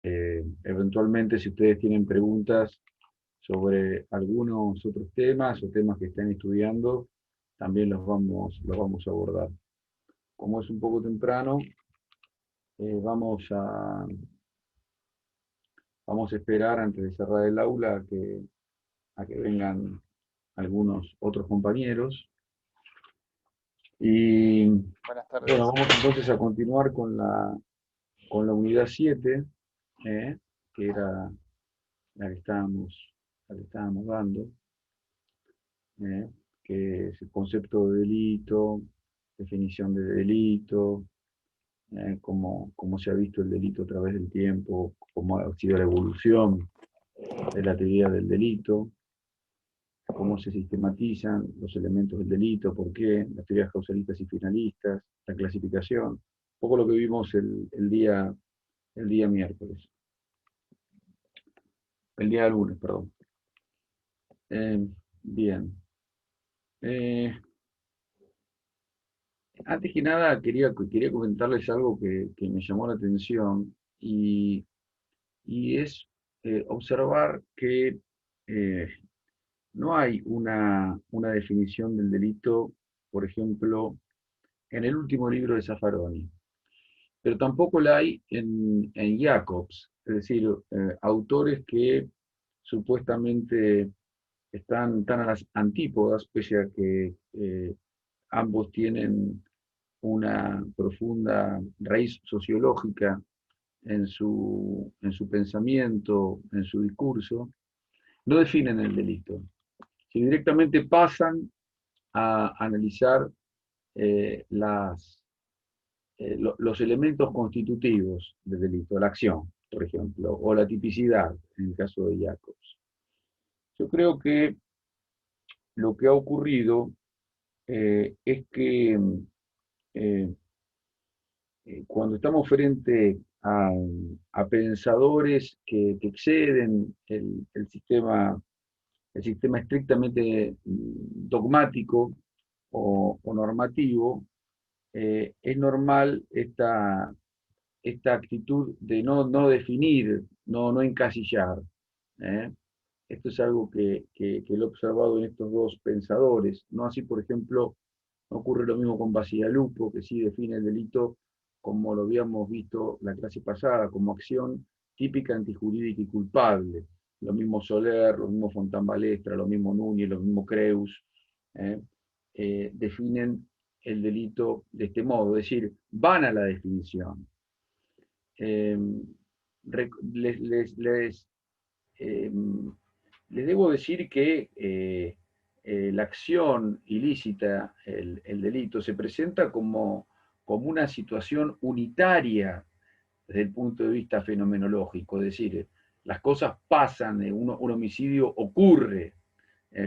Eventualmente, si ustedes tienen preguntas sobre algunos otros temas o temas que estén estudiando, también los vamos a abordar. Como es un poco temprano, eh, vamos a, vamos a esperar antes de cerrar el aula a que vengan algunos otros compañeros. Y Buenas tardes. bueno, vamos entonces a continuar con la unidad 7, eh, que era la que estábamos dando, eh, que es el concepto de delito, definición de delito, cómo se ha visto el delito a través del tiempo, cómo ha sido la evolución de la teoría del delito, cómo se sistematizan los elementos del delito, por qué, las teorías causalistas y finalistas, la clasificación, un poco lo que vimos el día miércoles, el día lunes, perdón. Eh, bien. Eh, Antes que nada, quería comentarles algo que me llamó la atención y es observar que eh, no hay una definición del delito, por ejemplo, en el último libro de Zaffaroni, pero tampoco la hay en Jacobs, es decir, autores que supuestamente están tan a las antípodas, pese a que ambos tienen una profunda raíz sociológica en su pensamiento, en su discurso, no definen el delito, si directamente pasan a analizar los elementos constitutivos del delito, la acción, por ejemplo, o la tipicidad, en el caso de Jacobs. Yo creo que lo que ha ocurrido es que eh, cuando estamos frente a pensadores que exceden el sistema estrictamente dogmático o normativo, es normal esta actitud de no definir, no encasillar. ¿eh? Esto es algo que lo he observado en estos dos pensadores. No así, por ejemplo, no ocurre lo mismo con Basigalupo, que sí define el delito como lo habíamos visto la clase pasada, como acción típica, antijurídica y culpable. Lo mismo Soler, lo mismo Fontán Balestra, lo mismo Núñez, lo mismo Creus, ¿eh? Definen el delito de este modo, es decir, van a la definición. Eh, les, les, les, eh, les debo decir que la acción ilícita, el delito, se presenta como una situación unitaria desde el punto de vista fenomenológico, es decir, las cosas pasan, un homicidio ocurre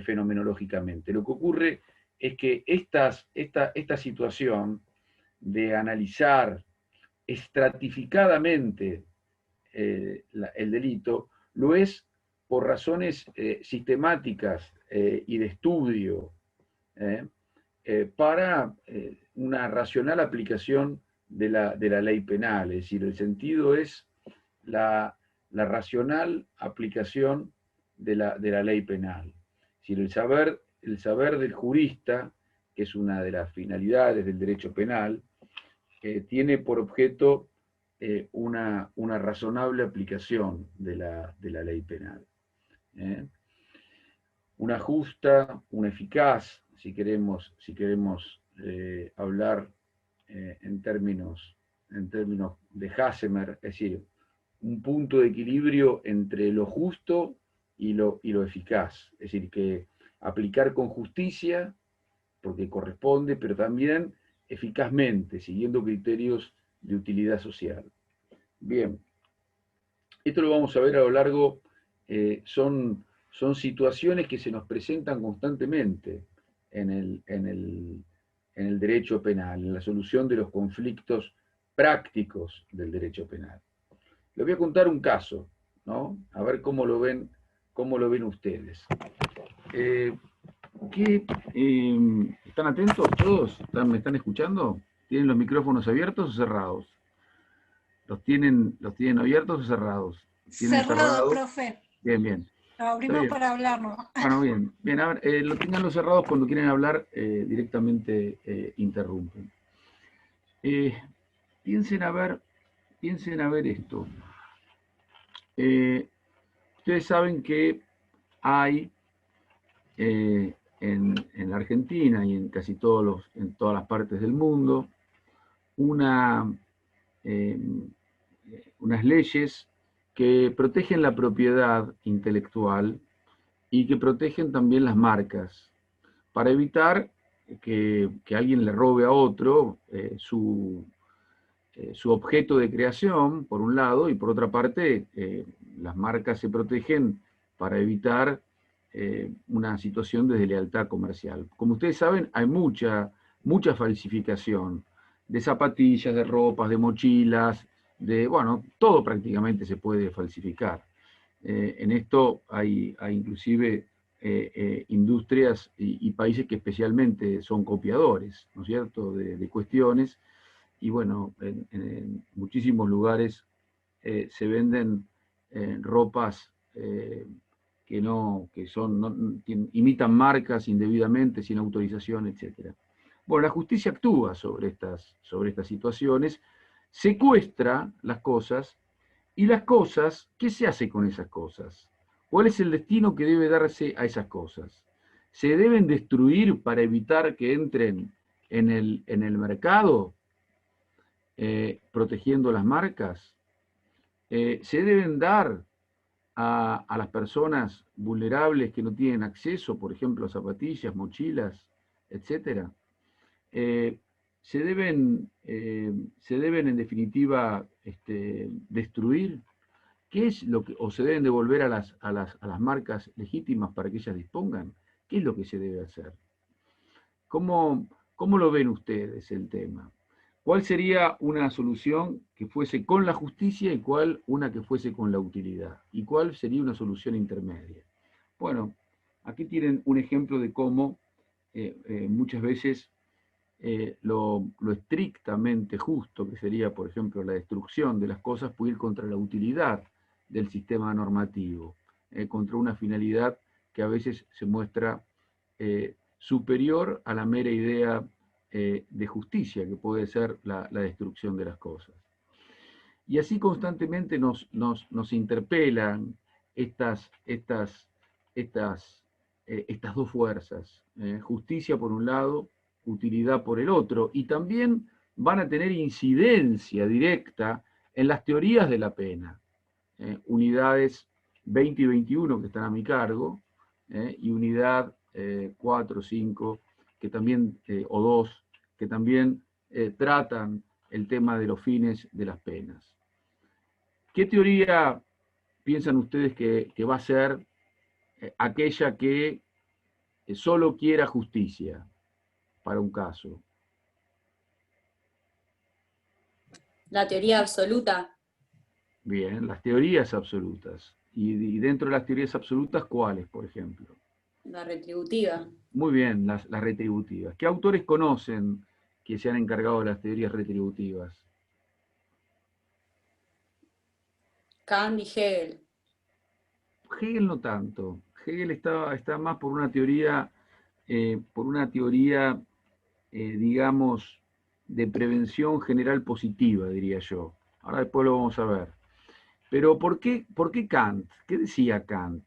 fenomenológicamente. Lo que ocurre es que esta situación de analizar estratificadamente el delito, lo es por razones sistemáticas y de estudio eh, para una racional aplicación de la ley penal. Es decir, el sentido es la, la racional aplicación de la ley penal. Es decir, el saber del jurista, que es una de las finalidades del derecho penal, tiene por objeto una razonable aplicación de la ley penal. ¿eh? Una justa, una eficaz, si queremos hablar en términos de Hassemer, es decir, un punto de equilibrio entre lo justo y lo eficaz. Es decir, que aplicar con justicia, porque corresponde, pero también eficazmente, siguiendo criterios de utilidad social. Bien, esto lo vamos a ver a lo largo, son situaciones que se nos presentan constantemente en el derecho penal, en la solución de los conflictos prácticos del derecho penal. Les voy a contar un caso, ¿no? A ver cómo lo ven ustedes. Eh, ¿Están atentos todos? ¿Me están escuchando? ¿Tienen los micrófonos abiertos o cerrados? ¿Los tienen abiertos o cerrados? ¿Tienen Cerrado, cerrados? profe. Bien, bien. Lo Está abrimos bien. para hablarnos. Bueno, bien. Bien, a ver, lo tengan los cerrados cuando quieren hablar, directamente interrumpen. Eh, piensen a ver, piensen a ver esto. Eh, ustedes saben que hay en la Argentina y en casi en todas las partes del mundo una, eh, unas leyes que protegen la propiedad intelectual y que protegen también las marcas, para evitar que alguien le robe a otro su objeto de creación, por un lado, y por otra parte, las marcas se protegen para evitar una situación de deslealtad comercial. Como ustedes saben, hay mucha falsificación de zapatillas, de ropas, de mochilas, bueno, todo prácticamente se puede falsificar. En esto hay inclusive industrias y países que especialmente son copiadores, ¿no es cierto?, de cuestiones. Y bueno, en muchísimos lugares se venden ropas que imitan marcas indebidamente, sin autorización, etc. Bueno, la justicia actúa sobre estas situaciones, secuestra las cosas, y las cosas, ¿qué se hace con esas cosas? ¿Cuál es el destino que debe darse a esas cosas? ¿Se deben destruir para evitar que entren en el mercado, protegiendo las marcas? ¿Se deben dar a las personas vulnerables que no tienen acceso, por ejemplo, a zapatillas, mochilas, etcétera? Eh, se deben en definitiva destruir. ¿Qué es lo que, o se deben devolver a las marcas legítimas para que ellas dispongan? ¿Qué es lo que se debe hacer? ¿Cómo lo ven ustedes el tema? ¿Cuál sería una solución que fuese con la justicia y cuál una que fuese con la utilidad? ¿Y cuál sería una solución intermedia? Bueno, aquí tienen un ejemplo de cómo muchas veces lo estrictamente justo, que sería, por ejemplo, la destrucción de las cosas, puede ir contra la utilidad del sistema normativo, contra una finalidad que a veces se muestra superior a la mera idea de justicia, que puede ser la destrucción de las cosas. Y así constantemente nos interpelan estas dos fuerzas, justicia por un lado, utilidad por el otro, y también van a tener incidencia directa en las teorías de la pena. Unidades 20 y 21 que están a mi cargo, y unidad 4, 5, que también, o 2, que también tratan el tema de los fines de las penas. ¿Qué teoría piensan ustedes que va a ser aquella que solo quiera justicia para un caso? La teoría absoluta. Bien, las teorías absolutas. Y dentro de las teorías absolutas, ¿cuáles, por ejemplo? La retributiva. Muy bien, las retributivas. ¿Qué autores conocen que se han encargado de las teorías retributivas? Kant y Hegel. Hegel no tanto. Hegel está más por una teoría, digamos, de prevención general positiva, diría yo. Ahora después lo vamos a ver. Pero ¿por qué Kant? ¿Qué decía Kant?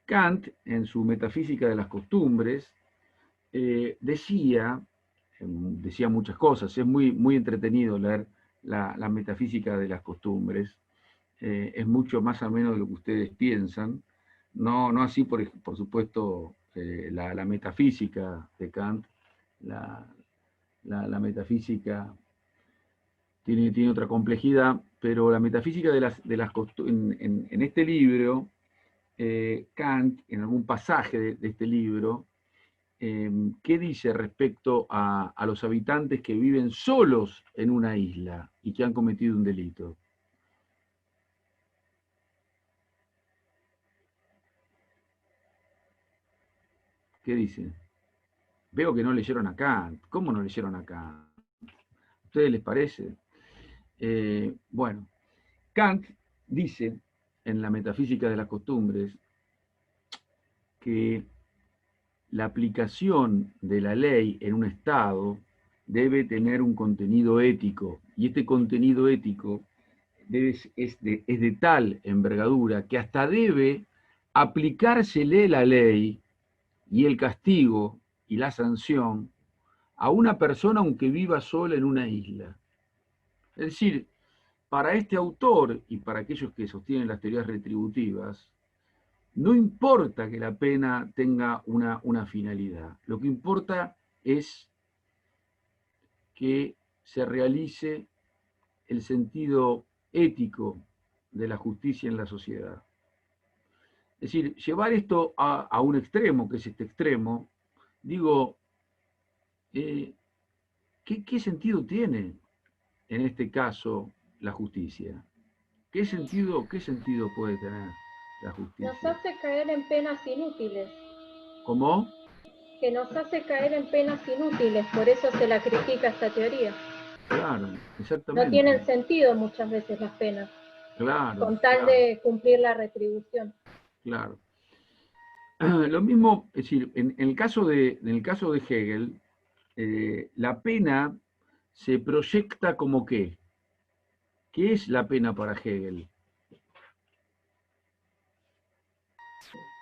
Kant, en su Metafísica de las Costumbres, decía muchas cosas. Es muy entretenido leer la Metafísica de las Costumbres. Es mucho más ameno de lo que ustedes piensan. No así, por supuesto, la metafísica de Kant. La metafísica tiene otra complejidad, pero la metafísica en este libro, Kant, en algún pasaje de este libro, ¿qué dice respecto a los habitantes que viven solos en una isla y que han cometido un delito? ¿Qué dice? Veo que no leyeron a Kant. ¿Cómo no leyeron a Kant? ¿A ustedes les parece? Bueno, Kant dice en la Metafísica de las Costumbres que la aplicación de la ley en un Estado debe tener un contenido ético, y este contenido ético es de tal envergadura que hasta debe aplicársele la ley y el castigo y la sanción a una persona aunque viva sola en una isla. Es decir, para este autor y para aquellos que sostienen las teorías retributivas, no importa que la pena tenga una finalidad, lo que importa es que se realice el sentido ético de la justicia en la sociedad. Es decir, llevar esto a un extremo, que es este extremo, digo, ¿qué sentido tiene en este caso la justicia? Qué sentido puede tener la Nos justicia? hace caer en penas inútiles, ¿Cómo? que nos hace caer en penas inútiles, por eso se la critica esta teoría. Claro, No tienen exactamente. sentido muchas veces las penas, Claro, con tal claro, de cumplir la retribución. claro. Lo mismo, es decir, en el caso de Hegel, la pena se proyecta como qué. ¿Qué es la pena para Hegel?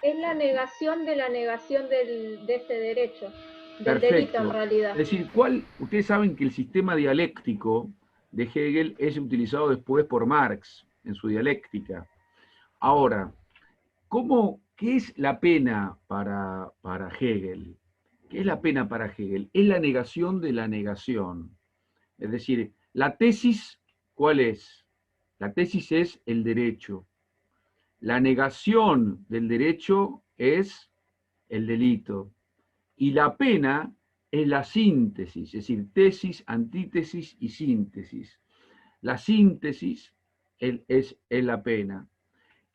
Es la negación de la negación de ese derecho, del delito en Perfecto. realidad. Es decir, ustedes saben que el sistema dialéctico de Hegel es utilizado después por Marx en su dialéctica. Ahora, ¿qué es la pena para Hegel? ¿Qué es la pena para Hegel? Es la negación de la negación. Es decir, la tesis, ¿cuál es? La tesis es el derecho. La negación del derecho es el delito. Y la pena es la síntesis, es decir, tesis, antítesis y síntesis. La síntesis es la pena,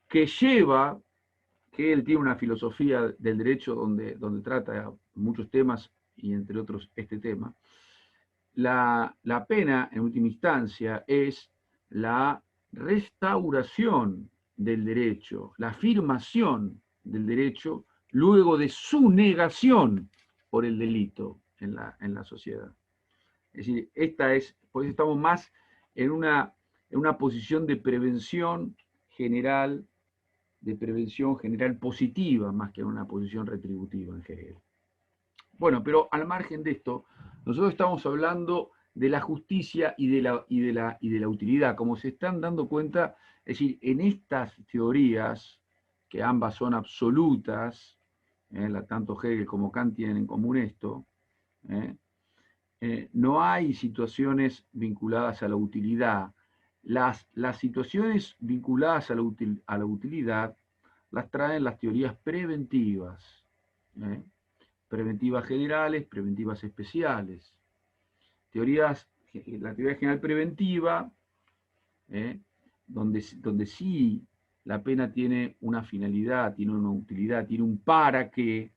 que lleva, que él tiene una filosofía del derecho donde trata muchos temas y entre otros este tema. La pena, en última instancia, es la restauración del derecho, la afirmación del derecho luego de su negación por el delito en la sociedad. Es decir, por eso estamos más en una posición de prevención general positiva, más que en una posición retributiva en general. Bueno, pero al margen de esto, nosotros estamos hablando de la justicia y de la utilidad. Como se están dando cuenta, es decir, en estas teorías, que ambas son absolutas, tanto Hegel como Kant tienen en común esto, ¿eh? No hay situaciones vinculadas a la utilidad. Las situaciones vinculadas a la utilidad las traen las teorías preventivas. ¿Eh? Preventivas generales, preventivas especiales. La teoría general preventiva, ¿eh? donde sí la pena tiene una finalidad, tiene una utilidad, tiene un para qué,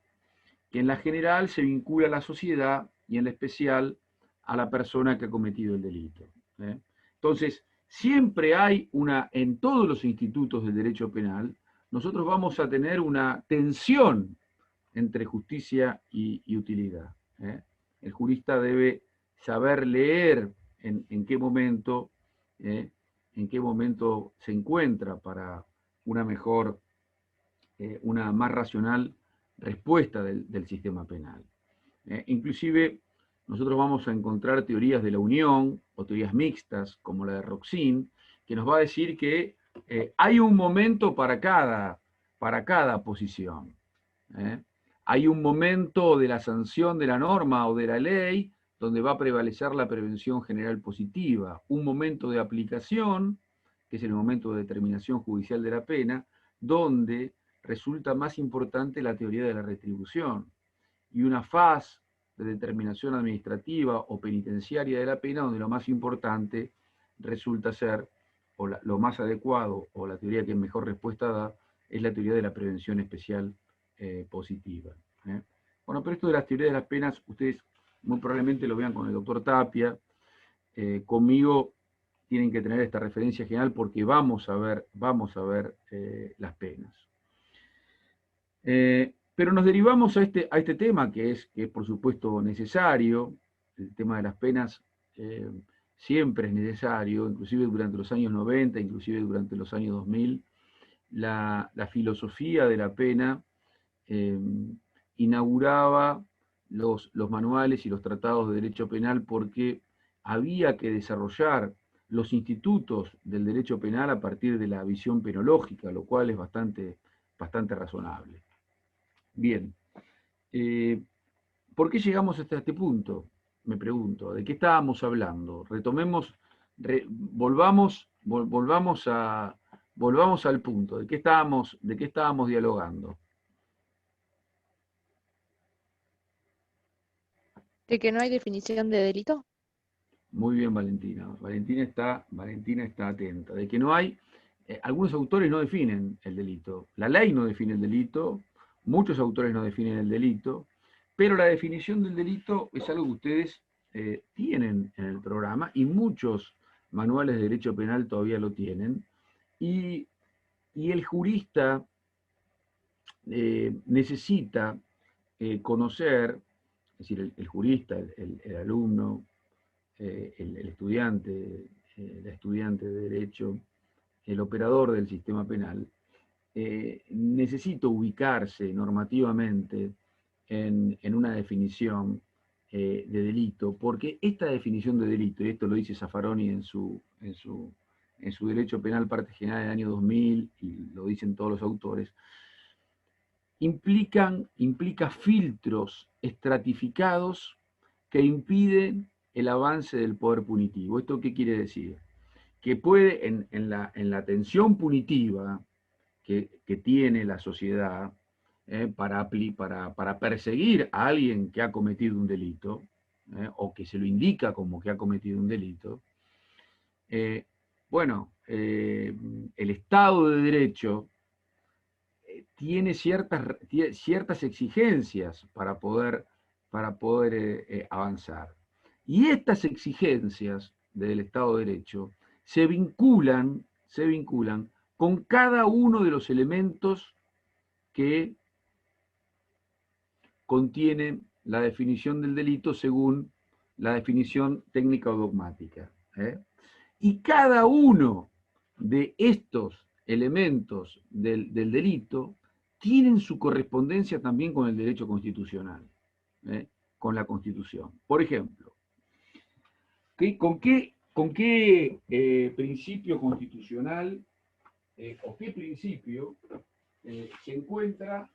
que en la general se vincula a la sociedad y en la especial a la persona que ha cometido el delito. ¿Eh? Entonces, siempre hay en todos los institutos del derecho penal, nosotros vamos a tener una tensión entre justicia y utilidad. ¿Eh? El jurista debe saber leer en qué momento, ¿eh? En qué momento se encuentra para una mejor, una más racional respuesta del sistema penal. Inclusive nosotros vamos a encontrar teorías de la unión o teorías mixtas, como la de Roxin, que nos va a decir que hay un momento para cada posición. ¿Eh? Hay un momento de la sanción de la norma o de la ley donde va a prevalecer la prevención general positiva, un momento de aplicación, que es el momento de determinación judicial de la pena, donde resulta más importante la teoría de la retribución, y una fase de determinación administrativa o penitenciaria de la pena donde lo más importante resulta ser, o lo más adecuado, o la teoría que mejor respuesta da, es la teoría de la prevención especial positiva. Bueno, pero esto de las teorías de las penas, ustedes muy probablemente lo vean con el doctor Tapia, conmigo tienen que tener esta referencia general porque vamos a ver las penas. Pero nos derivamos a este tema que es por supuesto necesario. El tema de las penas siempre es necesario, inclusive durante los años 90, inclusive durante los años 2000, la filosofía de la pena inauguraba los manuales y los tratados de derecho penal porque había que desarrollar los institutos del derecho penal a partir de la visión penológica, lo cual es bastante razonable. Bien, ¿por qué llegamos hasta este punto? Me pregunto, ¿de qué estábamos hablando? Retomemos, volvamos al punto, ¿de qué estábamos dialogando? ¿De que no hay definición de delito? Muy bien, Valentina. Valentina está atenta. De que no hay, algunos autores no definen el delito. La ley no define el delito, muchos autores no definen el delito, pero la definición del delito es algo que ustedes tienen en el programa y muchos manuales de derecho penal todavía lo tienen. Y el jurista necesita conocer, es decir, el jurista, el alumno, el estudiante, la estudiante de derecho, el operador del sistema penal, necesita ubicarse normativamente en una definición de delito, porque esta definición de delito, y esto lo dice Zaffaroni en su Derecho Penal, parte general del año 2000, y lo dicen todos los autores, implica filtros estratificados que impiden el avance del poder punitivo. ¿Esto qué quiere decir? Que puede, en la tensión punitiva que tiene la sociedad para perseguir a alguien que ha cometido un delito, o que se lo indica como que ha cometido un delito, el Estado de Derecho tiene ciertas exigencias para poder avanzar. Y estas exigencias del Estado de Derecho se vinculan con cada uno de los elementos que contiene la definición del delito según la definición técnica o dogmática. Y cada uno de estos elementos del delito tienen su correspondencia también con el derecho constitucional, con la Constitución. Por ejemplo, ¿con qué principio constitucional o qué principio se encuentra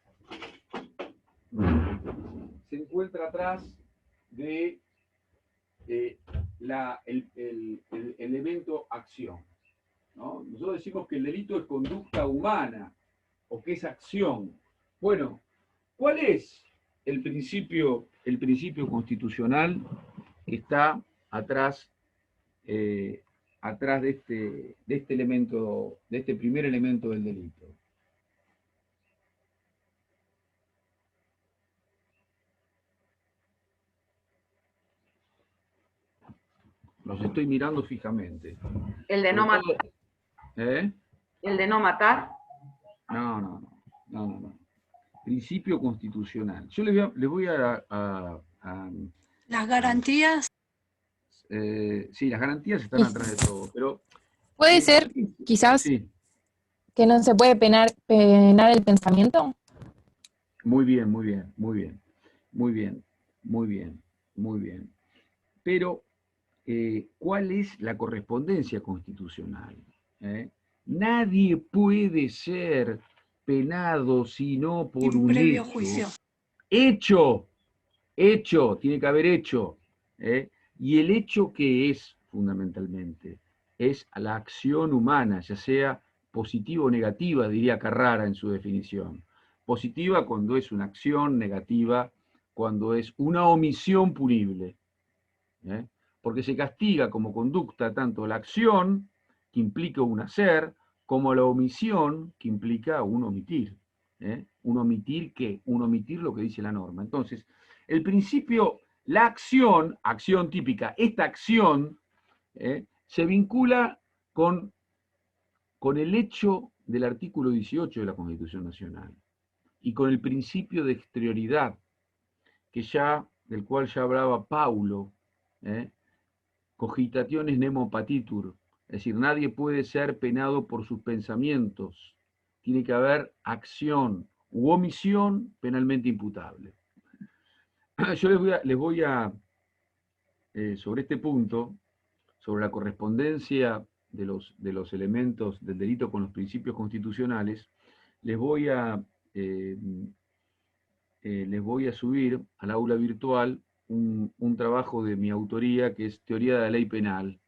atrás de el elemento acción? ¿No? Nosotros decimos que el delito es conducta humana o que es acción. Bueno, ¿cuál es el principio constitucional que está atrás de este elemento, de este primer elemento del delito? Los estoy mirando fijamente. El de no matar. ¿Eh? El de no matar. No. Principio constitucional. Yo les voy a las garantías. Sí, las garantías están atrás de todo, pero... ¿Puede ser, quizás, sí, que no se puede penar el pensamiento? Muy bien. Pero, ¿cuál es la correspondencia constitucional? Nadie puede ser penado sino por un previo hecho. juicio. Hecho, tiene que haber hecho. Y el hecho que es, fundamentalmente, es la acción humana, ya sea positiva o negativa, diría Carrara en su definición. Positiva cuando es una acción, negativa cuando es una omisión punible. Porque se castiga como conducta tanto la acción, que implica un hacer, como la omisión, que implica un omitir. Un omitir, ¿qué? Un omitir lo que dice la norma. Entonces, el principio, la acción típica, esta acción se vincula con el hecho del artículo 18 de la Constitución Nacional y con el principio de exterioridad, del cual ya hablaba Paulo, cogitationes nemo patitur, es decir, nadie puede ser penado por sus pensamientos, tiene que haber acción u omisión penalmente imputable. Yo sobre este punto, sobre la correspondencia de los elementos del delito con los principios constitucionales, les voy a subir al aula virtual un trabajo de mi autoría que es Teoría de la Ley Penal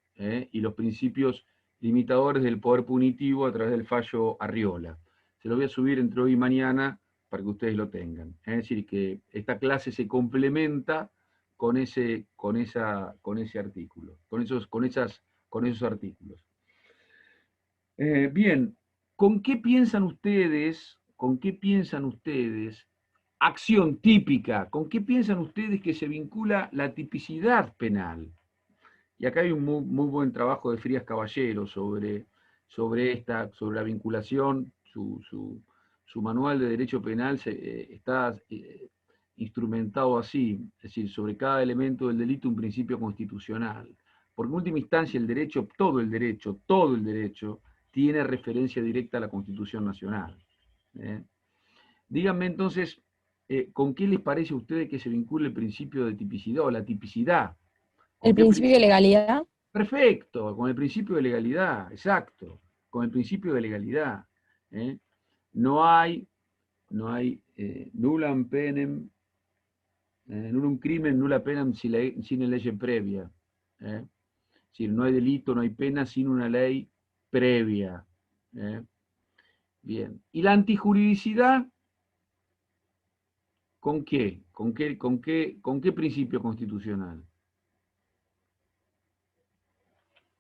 y los principios limitadores del poder punitivo a través del fallo Arriola. Se lo voy a subir entre hoy y mañana para que ustedes lo tengan. Es decir, que esta clase se complementa con ese artículo, con esos artículos. Bien, ¿con qué piensan ustedes? Acción típica, ¿con qué piensan ustedes que se vincula la tipicidad penal? Y acá hay un muy buen trabajo de Frías Caballero sobre la vinculación, su manual de derecho penal está instrumentado así, es decir, sobre cada elemento del delito un principio constitucional. Porque en última instancia el derecho, todo el derecho, tiene referencia directa a la Constitución Nacional. Díganme entonces, ¿con qué les parece a ustedes que se vincula el principio de tipicidad o la tipicidad? El principio de legalidad. Perfecto, con el principio de legalidad, exacto, con el principio de legalidad. No hay nullam penem, nullum crimen, nulla penam sine lege previa. Es decir, no hay delito, no hay pena sin una ley previa. Bien. ¿Y la antijuridicidad? ¿Con qué? ¿Con qué principio constitucional?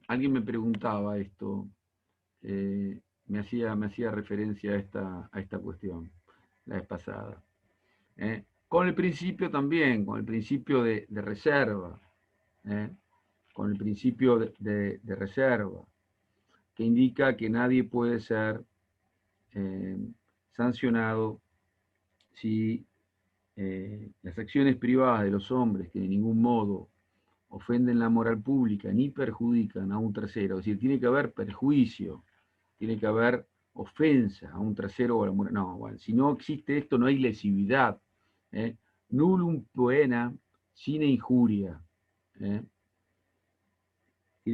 Alguien me preguntaba esto, me hacía referencia a esta cuestión la vez pasada. Con el principio también, con el principio de reserva, con el principio de reserva, que indica que nadie puede ser sancionado si las acciones privadas de los hombres que de ningún modo ofenden la moral pública ni perjudican a un tercero, es decir, tiene que haber perjuicio, tiene que haber ofensa a un tercero o a la moral. No, bueno, si no existe esto, no hay lesividad. Nullum poena sine injuria. Tiene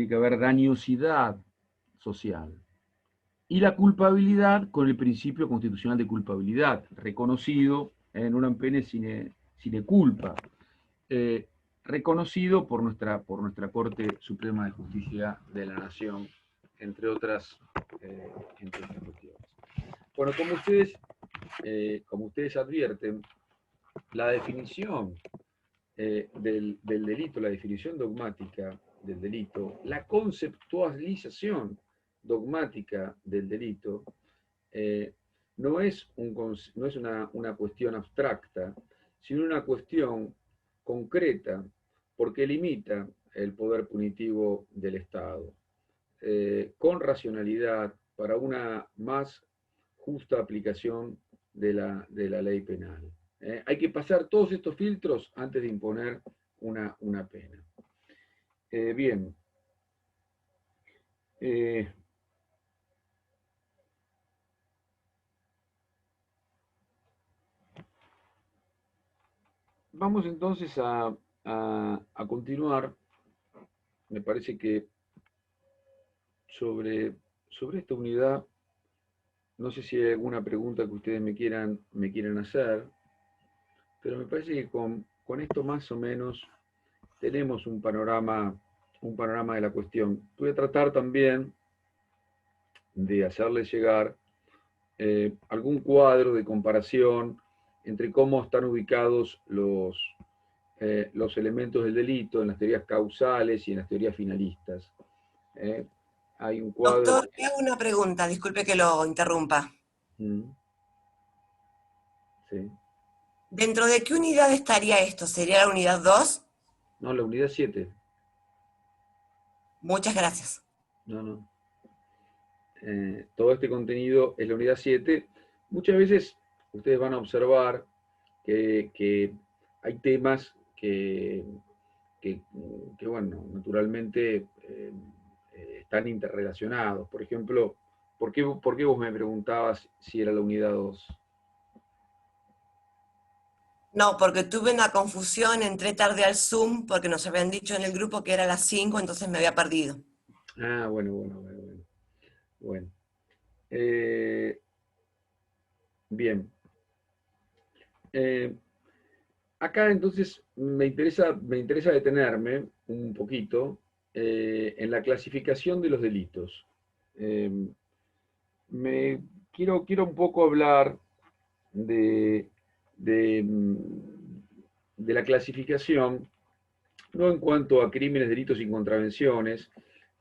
que haber dañosidad social. Y la culpabilidad con el principio constitucional de culpabilidad, reconocido en un pene sine culpa, reconocido por nuestra Corte Suprema de Justicia de la Nación, entre otras cuestiones. Bueno, como ustedes advierten, la definición del delito, la definición dogmática del delito, la conceptualización dogmática del delito, no es una cuestión abstracta, sino una cuestión concreta, porque limita el poder punitivo del Estado, con racionalidad para una más justa aplicación de la ley penal. Hay que pasar todos estos filtros antes de imponer una pena. Bien. Vamos entonces a continuar. Me parece que sobre esta unidad, no sé si hay alguna pregunta que ustedes me quieran hacer, pero me parece que con esto más o menos tenemos un panorama de la cuestión. Voy a tratar también de hacerles llegar algún cuadro de comparación entre cómo están ubicados los elementos del delito en las teorías causales y en las teorías finalistas. Hay un cuadro... Doctor, le hago una pregunta, disculpe que lo interrumpa. Sí. ¿Dentro de qué unidad estaría esto? ¿Sería la unidad 2? No, la unidad 7. Muchas gracias. No, no. Todo este contenido es la unidad 7. Muchas veces ustedes van a observar que hay temas que bueno, naturalmente están interrelacionados. Por ejemplo, ¿por qué vos me preguntabas si era la unidad 2? No, porque tuve una confusión, entré tarde al Zoom porque nos habían dicho en el grupo que era las 5, entonces me había perdido. Ah, bueno. Bien. Acá entonces me interesa detenerme un poquito en la clasificación de los delitos. Quiero un poco hablar de la clasificación, no en cuanto a crímenes, delitos y contravenciones,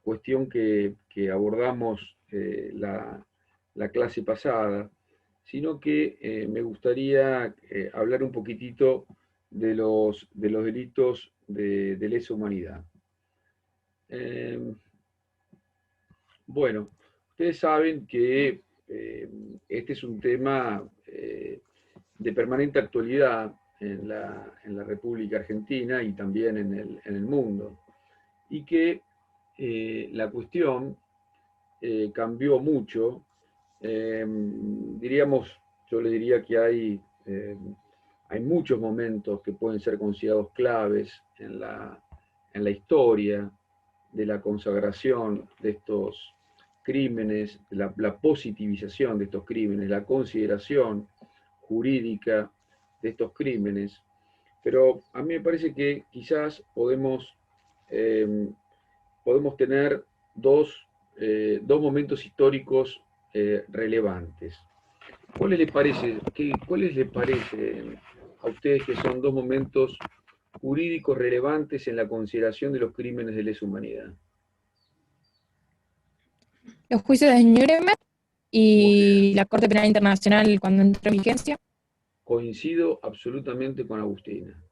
cuestión que abordamos la clase pasada, sino que me gustaría hablar un poquitito de los delitos de lesa humanidad. Bueno, ustedes saben que este es un tema de permanente actualidad en la República Argentina y también en el mundo, y que la cuestión cambió mucho. Yo le diría que hay muchos momentos que pueden ser considerados claves en la historia de la consagración de estos crímenes, la positivización de estos crímenes, la consideración jurídica de estos crímenes, pero a mí me parece que quizás podemos tener dos momentos históricos relevantes. ¿Cuáles les parece a ustedes que son dos momentos jurídicos relevantes en la consideración de los crímenes de lesa humanidad? Los juicios de Nuremberg y la Corte Penal Internacional cuando entró en vigencia. Coincido absolutamente con Agustina.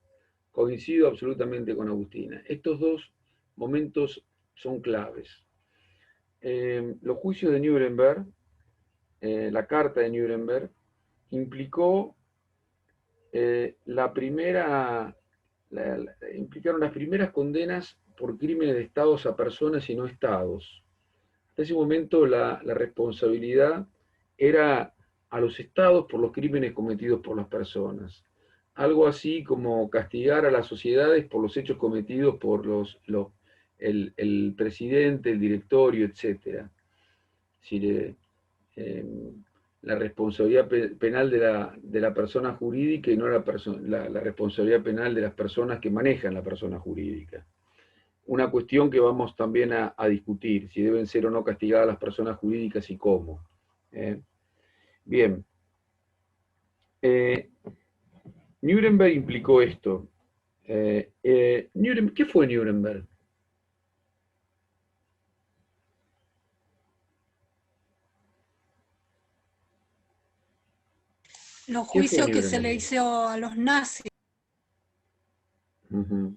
Estos dos momentos son claves. Los juicios de Nuremberg, la Carta de Nuremberg, implicó implicaron las primeras condenas por crímenes de estados a personas y no estados. Hasta ese momento la responsabilidad era a los estados por los crímenes cometidos por las personas. Algo así como castigar a las sociedades por los hechos cometidos por el presidente, el directorio, etc. La responsabilidad penal de la persona jurídica y no la responsabilidad penal de las personas que manejan la persona jurídica. Una cuestión que vamos también a discutir, si deben ser o no castigadas las personas jurídicas y cómo. Bien. Nuremberg implicó esto. ¿Qué fue Nuremberg? Los juicios que se le hizo a los nazis. Uh-huh.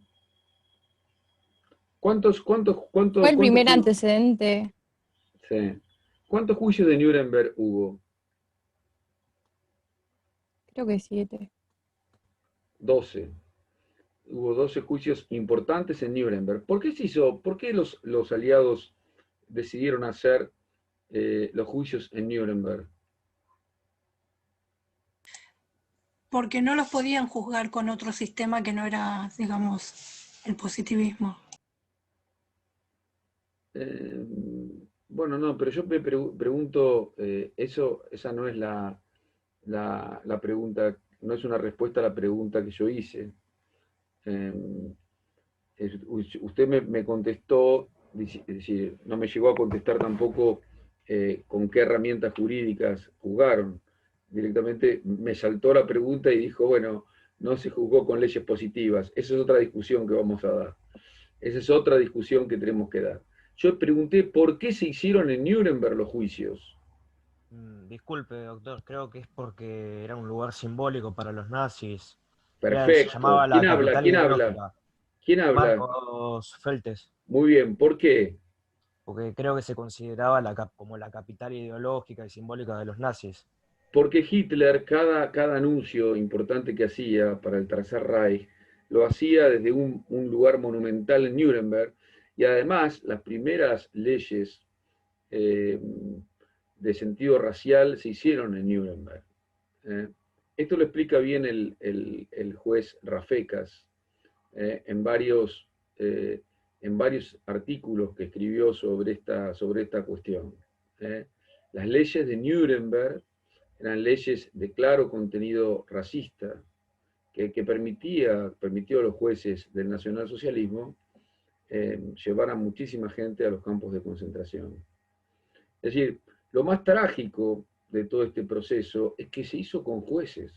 Fue el primer antecedente. Sí. ¿Cuántos juicios de Nuremberg hubo? Creo que 7. 12. Hubo 12 juicios importantes en Nuremberg. ¿Por qué los aliados decidieron hacer los juicios en Nuremberg? Porque no los podían juzgar con otro sistema que no era, digamos, el positivismo. Bueno, no, pero yo me pregunto, esa no es la pregunta, no es una respuesta a la pregunta que yo hice. Usted me contestó, es decir, no me llegó a contestar tampoco con qué herramientas jurídicas juzgaron. Directamente me saltó la pregunta y dijo, bueno, no se juzgó con leyes positivas. Esa es otra discusión que vamos a dar. Esa es otra discusión que tenemos que dar. Yo pregunté por qué se hicieron en Nuremberg los juicios. Disculpe, doctor, creo que es porque era un lugar simbólico para los nazis. Perfecto. Se llamaba la ¿Quién habla? capital ideológica. ¿Quién habla? Marcos Feltes. Muy bien, ¿por qué? Porque creo que se consideraba como la capital ideológica y simbólica de los nazis. Porque Hitler, cada anuncio importante que hacía para el Tercer Reich, lo hacía desde un lugar monumental en Nuremberg, y además las primeras leyes de sentido racial se hicieron en Nuremberg. Esto lo explica bien el juez Rafecas en varios artículos que escribió sobre esta cuestión. Las leyes de Nuremberg eran leyes de claro contenido racista, que permitió a los jueces del nacionalsocialismo llevar a muchísima gente a los campos de concentración. Es decir, lo más trágico de todo este proceso es que se hizo con jueces,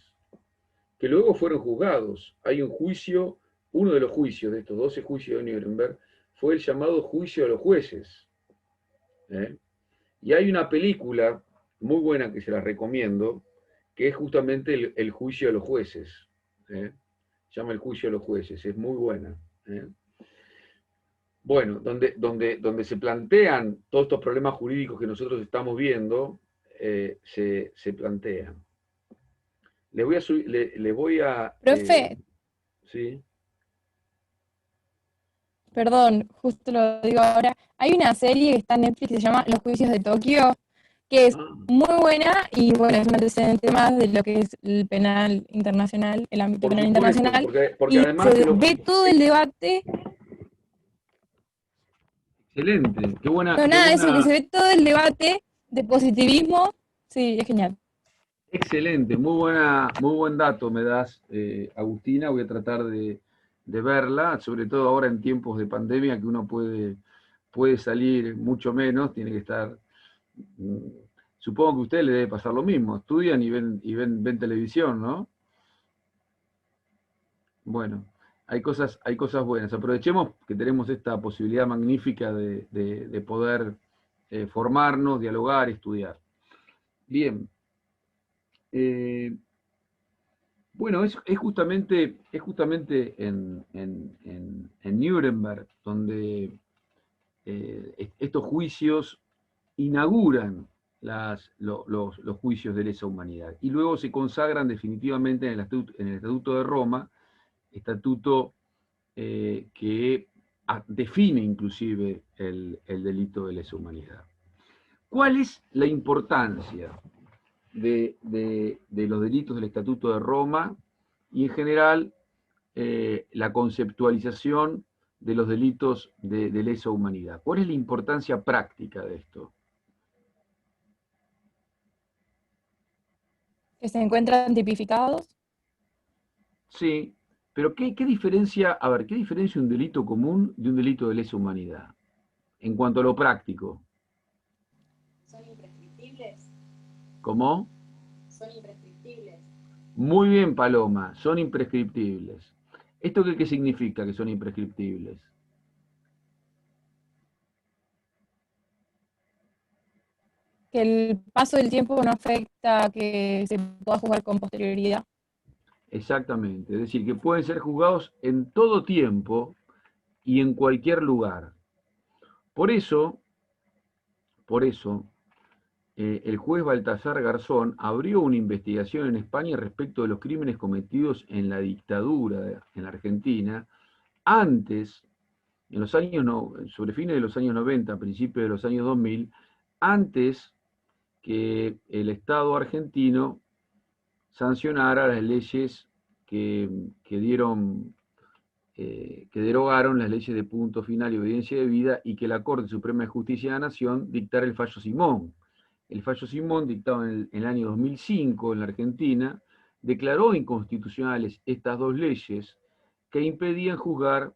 que luego fueron juzgados. Hay un juicio, uno de los juicios de estos 12 juicios de Nuremberg, fue el llamado juicio de los jueces. Y hay una película muy buena que se la recomiendo, que es justamente el juicio de los jueces. Se llama El juicio de los jueces, es muy buena. Bueno, donde se plantean todos estos problemas jurídicos que nosotros estamos viendo, se plantean. Le voy a Profe, ¿sí? perdón, justo lo digo ahora. Hay una serie que está en Netflix que se llama Los Juicios de Tokio, que es muy buena y bueno, es un antecedente más de lo que es el penal internacional, el ámbito Por penal supuesto, internacional, porque y además se ve todo el debate. excelente, qué buena, No, nada, eso, que se ve todo el debate de positivismo. Sí, es genial. excelente, muy buen dato me das, Agustina. Voy a tratar de verla, sobre todo ahora en tiempos de pandemia, que uno puede salir mucho menos, tiene que estar. Supongo que a usted le debe pasar lo mismo, estudian y ven televisión, ¿no? Bueno, hay cosas buenas. Aprovechemos que tenemos esta posibilidad magnífica de poder formarnos, dialogar, estudiar. Bien. Bueno, es justamente en Nuremberg donde estos juicios inauguran los juicios de lesa humanidad y luego se consagran definitivamente en el Estatuto de Roma, estatuto que define inclusive el delito de lesa humanidad. ¿Cuál es la importancia de los delitos del Estatuto de Roma y en general la conceptualización de los delitos de lesa humanidad? ¿Cuál es la importancia práctica de esto? Que se encuentran tipificados. Sí, pero ¿qué diferencia un delito común de un delito de lesa humanidad? En cuanto a lo práctico. ¿Son imprescriptibles? ¿Cómo? Son imprescriptibles. Muy bien, Paloma, son imprescriptibles. ¿Esto qué significa que son imprescriptibles? Que el paso del tiempo no afecta a que se pueda juzgar con posterioridad. Exactamente, es decir, que pueden ser juzgados en todo tiempo y en cualquier lugar. Por eso, el juez Baltasar Garzón abrió una investigación en España respecto de los crímenes cometidos en la dictadura en la Argentina, antes, sobre fines de los años 90, principios de los años 2000, antes que el Estado argentino sancionara las leyes que derogaron las leyes de punto final y obediencia debida y que la Corte Suprema de Justicia de la Nación dictara el fallo Simón. El fallo Simón, dictado en el año 2005 en la Argentina, declaró inconstitucionales estas dos leyes que impedían juzgar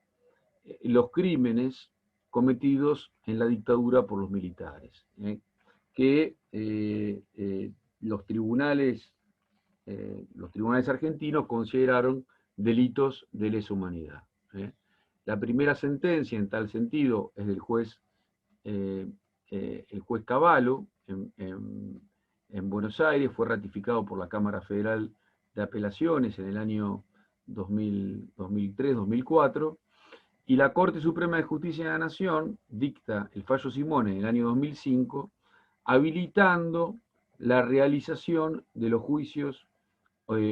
los crímenes cometidos en la dictadura por los militares, que los tribunales argentinos consideraron delitos de lesa humanidad. La primera sentencia en tal sentido es del juez Cavallo en Buenos Aires, fue ratificado por la Cámara Federal de Apelaciones en el año 2003-2004, Y la Corte Suprema de Justicia de la Nación dicta el fallo Simone en el año 2005, habilitando la realización de los juicios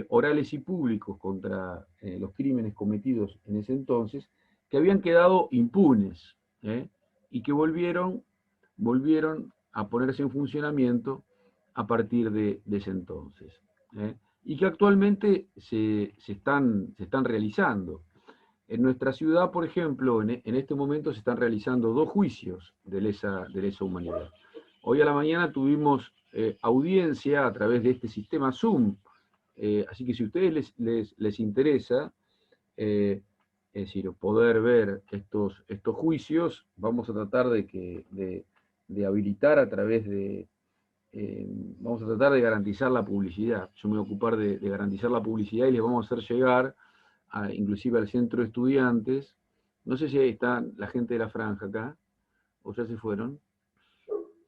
orales y públicos contra los crímenes cometidos en ese entonces, que habían quedado impunes, y que volvieron a ponerse en funcionamiento a partir de ese entonces, y que actualmente se están realizando. En nuestra ciudad, por ejemplo, en este momento se están realizando 2 juicios de lesa humanidad. Hoy a la mañana tuvimos audiencia a través de este sistema Zoom, así que si a ustedes les interesa, es decir, poder ver estos juicios, vamos a tratar de habilitar a través de, vamos a tratar de garantizar la publicidad. Yo me voy a ocupar de garantizar la publicidad y les vamos a hacer llegar, inclusive al centro de estudiantes. No sé si ahí está la gente de la franja acá, o ya se fueron.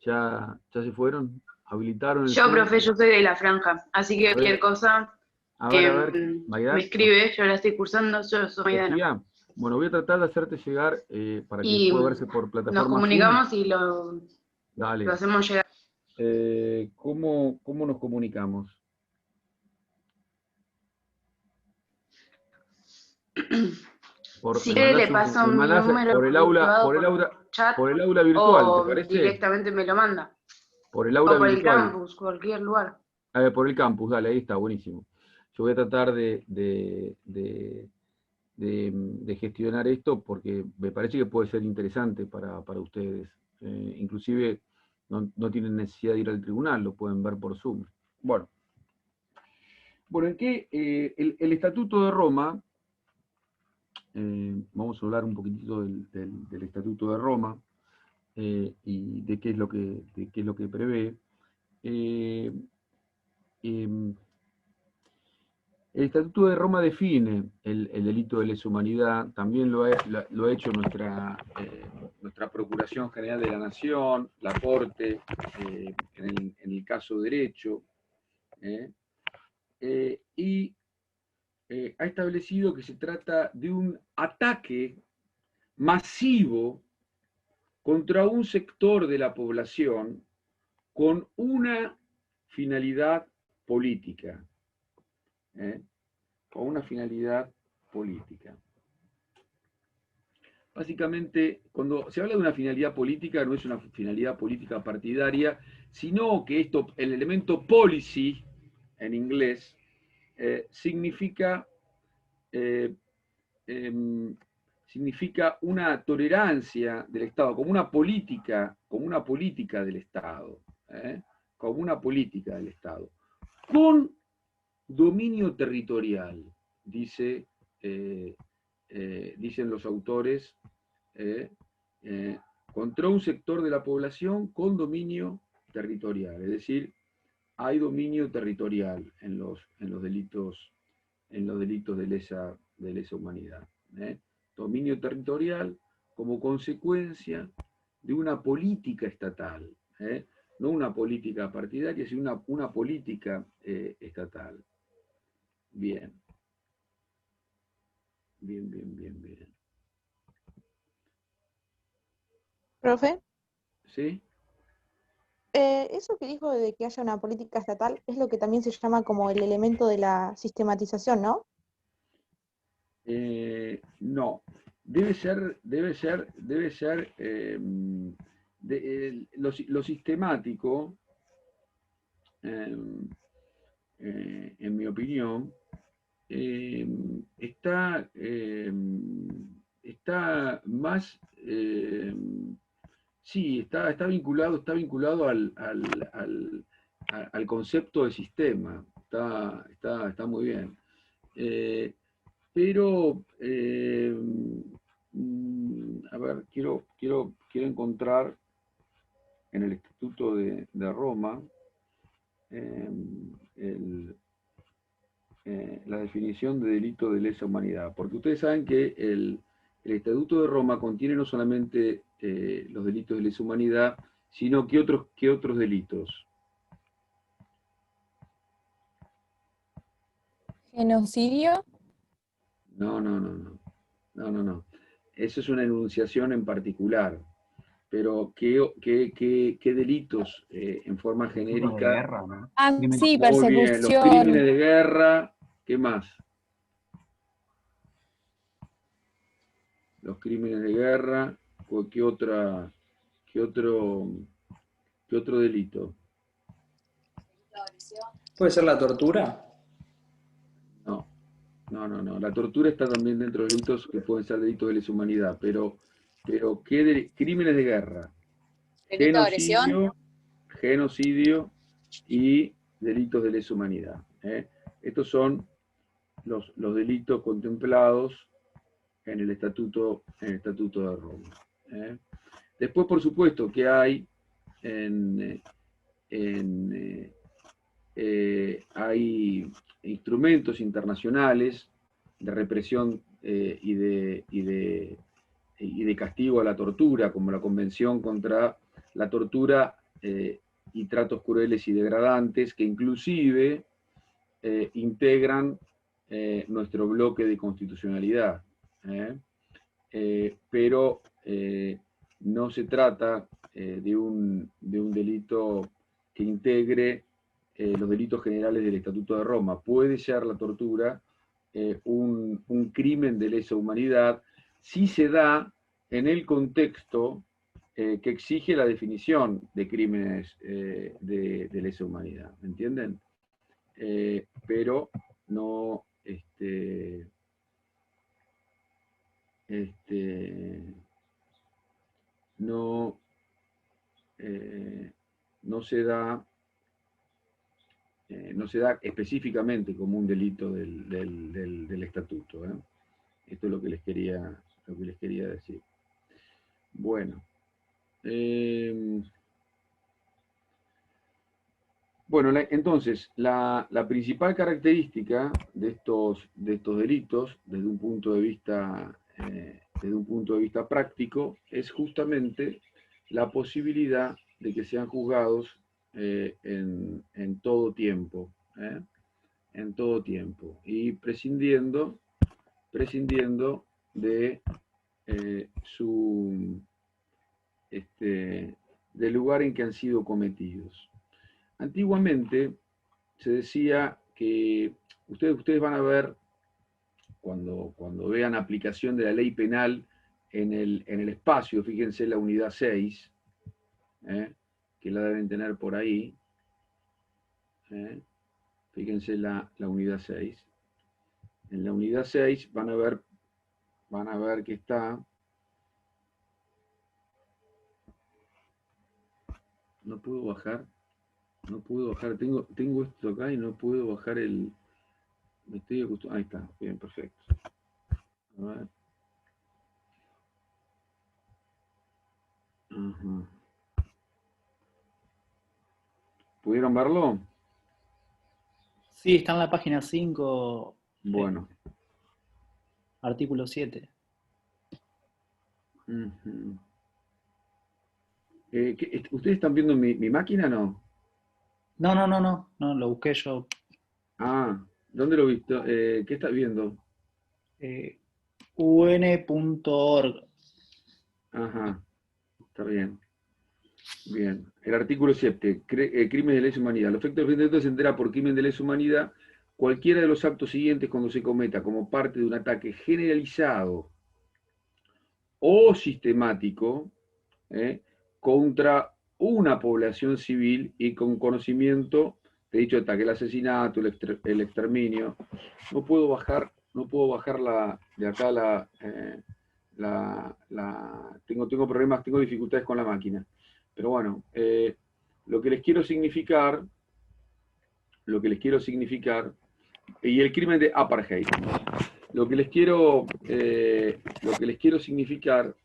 ¿Ya se fueron? ¿Habilitaron el Yo, Zoom? profe, yo soy de la franja, así que A ver, cualquier cosa a ver, me escribe, yo la estoy cursando, yo soy Maidana. Sofía, bueno, voy a tratar de hacerte llegar para que Y pueda verse por nos plataforma Zoom. comunicamos y lo Dale. hacemos llegar. ¿Cómo nos comunicamos? Si quiere le paso mi número por el aula chat, virtual, ¿te o parece? directamente me lo manda. Por el aula o por virtual. el campus, cualquier lugar. Por el campus, dale, ahí está, buenísimo. Yo voy a tratar de gestionar esto porque me parece que puede ser interesante para ustedes. Inclusive no tienen necesidad de ir al tribunal, lo pueden ver por Zoom. Bueno, ¿en qué? El Estatuto de Roma, vamos a hablar un poquitito del Estatuto de Roma y de qué es lo que prevé. El Estatuto de Roma define el delito de lesa humanidad, también lo ha hecho nuestra Procuración General de la Nación, la Corte, en el caso derecho, y ha establecido que se trata de un ataque masivo contra un sector de la población con una finalidad política. Con una finalidad política. Básicamente, cuando se habla de una finalidad política, no es una finalidad política partidaria, sino que el elemento policy, en inglés, significa una tolerancia del Estado, como una política del Estado, como una política del Estado, con dominio territorial, dicen los autores, contra un sector de la población con dominio territorial, es decir, hay dominio territorial en los delitos de lesa humanidad. Dominio territorial como consecuencia de una política estatal, no una política partidaria, sino una política estatal. Bien. Profe, ¿Sí? eso que dijo de que haya una política estatal es lo que también se llama como el elemento de la sistematización, ¿no? No. Debe ser lo sistemático, en mi opinión, está más, sí, está vinculado al concepto de sistema. Está muy bien. Pero, a ver, quiero encontrar en el Estatuto de Roma la definición de delito de lesa humanidad, porque ustedes saben que el Estatuto de Roma contiene no solamente los delitos de lesa humanidad, sino que otros delitos. ¿Genocidio? No. eso es una enunciación en particular. Pero ¿qué delitos en forma genérica? De guerra, ¿no? Ah, sí, Muy bien, los crímenes persecución. de guerra, ¿qué más? Los crímenes de guerra, ¿qué otro delito? ¿Puede ser la tortura? No. La tortura está también dentro de los delitos que pueden ser delitos de lesa humanidad, pero crímenes de guerra, Delito de agresión. genocidio y delitos de lesa humanidad. Estos son los delitos contemplados en el Estatuto de Roma. Después, por supuesto, que hay hay instrumentos internacionales de represión y de castigo a la tortura, como la Convención contra la Tortura y Tratos Crueles y Degradantes, que inclusive integran nuestro bloque de constitucionalidad. Pero no se trata de un delito que integre los delitos generales del Estatuto de Roma. Puede ser la tortura un crimen de lesa humanidad si se da en el contexto que exige la definición de crímenes de lesa humanidad. ¿Me entienden? Pero no no se da específicamente como un delito del estatuto. Esto es lo que les quería decir. Bueno. Entonces, la principal característica de estos delitos, desde un punto de vista práctico, es justamente la posibilidad de que sean juzgados en todo tiempo, y prescindiendo de del lugar en que han sido cometidos. Antiguamente se decía que ustedes van a ver, cuando vean aplicación de la ley penal en el espacio, fíjense la unidad 6, que la deben tener por ahí. Fíjense la unidad 6. En la unidad 6 van a ver que está... No puedo bajar, tengo esto acá y no puedo bajar me estoy acostumbrado, ahí está, bien, perfecto. A ver. Ajá. ¿Pudieron verlo? Sí, está en la página 5. Bueno. Artículo 7. Uh-huh. ¿Ustedes están viendo mi máquina o no? No, lo busqué yo. Ah, ¿dónde lo viste? ¿Qué estás viendo? un.org. Ajá, está bien. Bien, el artículo 7, crimen de lesa humanidad. El efecto del delito se entenderá por crimen de lesa humanidad cualquiera de los actos siguientes cuando se cometa como parte de un ataque generalizado o sistemático contra una población civil y con conocimiento de dicho ataque, el asesinato, el exterminio. No puedo bajar de acá tengo problemas, tengo dificultades con la máquina. Pero bueno, lo que les quiero significar, y el crimen de apartheid, lo que les quiero significar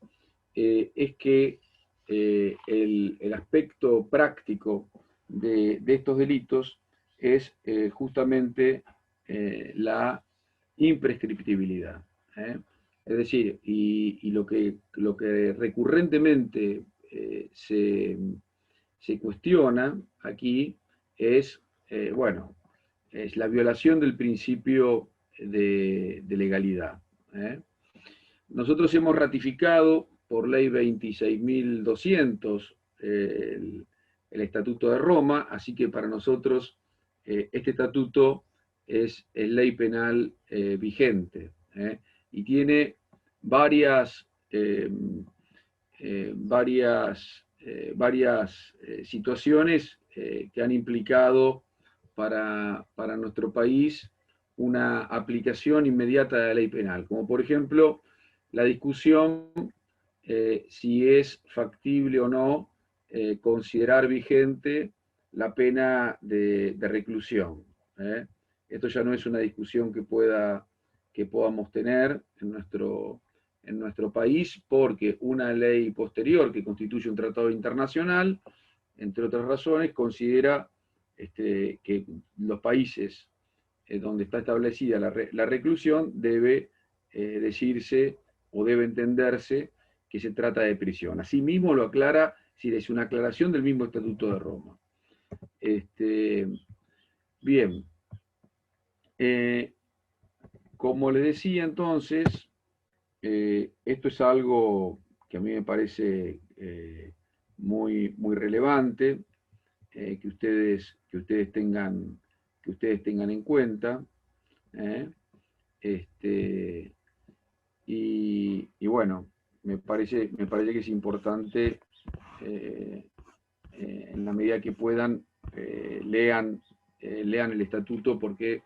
es que el aspecto práctico de estos delitos es justamente la imprescriptibilidad. Es decir, y lo que recurrentemente se cuestiona aquí es, es la violación del principio de legalidad. nosotros hemos ratificado por ley 26.200 el Estatuto de Roma, así que para nosotros este estatuto es ley penal vigente, y tiene varias situaciones que han implicado para nuestro país una aplicación inmediata de la ley penal, como por ejemplo la discusión si es factible o no considerar vigente la pena de reclusión. Esto ya no es una discusión que podamos tener en nuestro país, porque una ley posterior que constituye un tratado internacional, entre otras razones, considera que los países donde está establecida la reclusión debe decirse o debe entenderse que se trata de prisión. Asimismo lo aclara, si es una aclaración del mismo Estatuto de Roma. Bien. Como le decía entonces, esto es algo que a mí me parece muy, muy relevante, que ustedes tengan en cuenta. Y bueno, me parece que es importante, en la medida que puedan, lean el estatuto, porque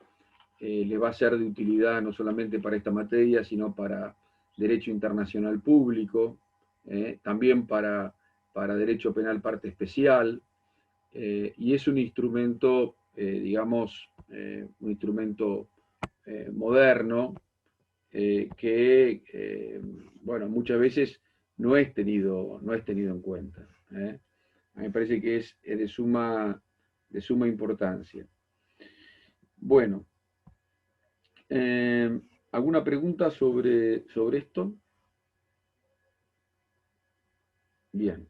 le va a ser de utilidad no solamente para esta materia, sino para derecho internacional público, también para derecho penal parte especial, y es un instrumento, digamos, un instrumento moderno, que, bueno, muchas veces no es tenido en cuenta. A mí me parece que es de suma importancia. Bueno, ¿alguna pregunta sobre esto? Bien.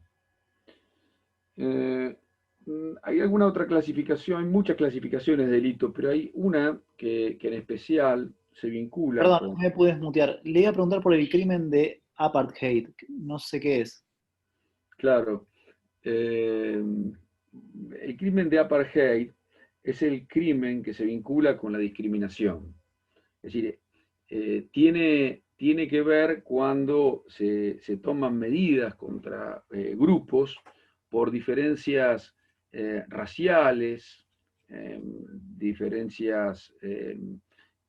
¿Hay alguna otra clasificación? Hay muchas clasificaciones de delito, pero hay una que en especial se vincula Perdón, con... no me puedes mutear. Le iba a preguntar por el crimen de apartheid. No sé qué es. Claro. El crimen de apartheid es el crimen que se vincula con la discriminación. Es decir, tiene que ver cuando se toman medidas contra grupos por diferencias raciales, diferencias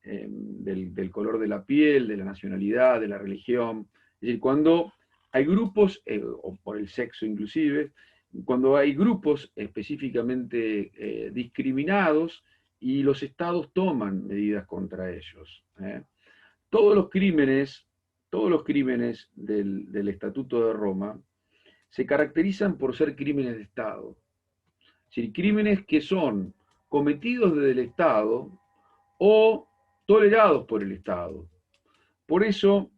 del color de la piel, de la nacionalidad, de la religión. Es decir, cuando hay grupos, o por el sexo inclusive, cuando hay grupos específicamente discriminados y los estados toman medidas contra ellos. Todos los crímenes del Estatuto de Roma se caracterizan por ser crímenes de Estado. Es decir, crímenes que son cometidos desde el Estado o tolerados por el Estado. Por eso,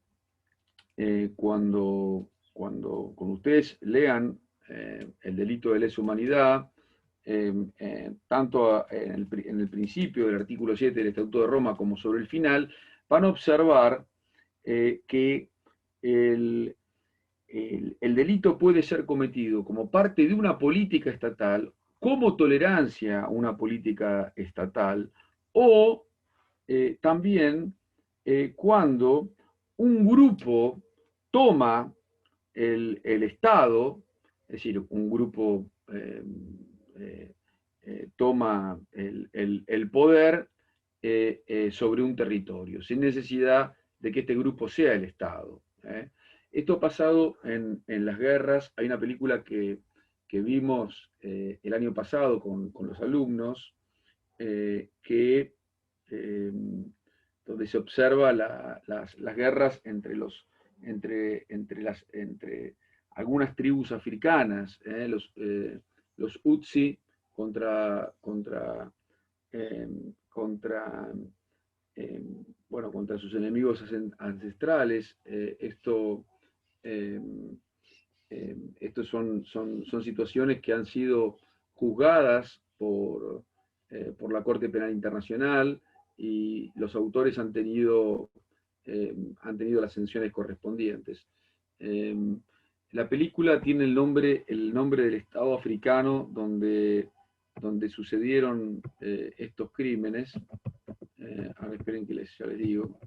cuando ustedes lean el delito de lesa humanidad, tanto en el principio del artículo 7 del Estatuto de Roma como sobre el final, van a observar que el delito puede ser cometido como parte de una política estatal, como tolerancia a una política estatal, o también cuando un grupo toma el Estado, es decir, un grupo toma el poder sobre un territorio, sin necesidad de que este grupo sea el Estado. Esto ha pasado en las guerras. Hay una película que vimos el año pasado con los alumnos, donde se observa las guerras entre algunas tribus africanas, los Utsi contra sus enemigos ancestrales. Estos son situaciones que han sido juzgadas por la Corte Penal Internacional, y los autores han tenido han tenido las sanciones correspondientes. La película tiene el nombre del estado africano donde sucedieron estos crímenes. Ahora esperen que ya les digo.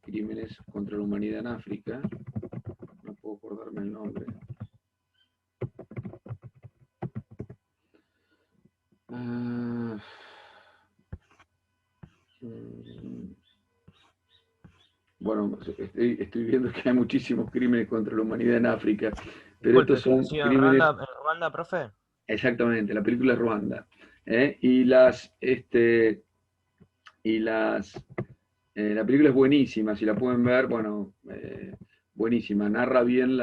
Crímenes contra la humanidad en África. No puedo acordarme el nombre. Bueno, estoy viendo que hay muchísimos crímenes contra la humanidad en África, pero Disculpe, estos son ¿sí, en crímenes... Ruanda, profe? Exactamente, la película es Ruanda. La película es buenísima, si la pueden ver, bueno, buenísima. Narra bien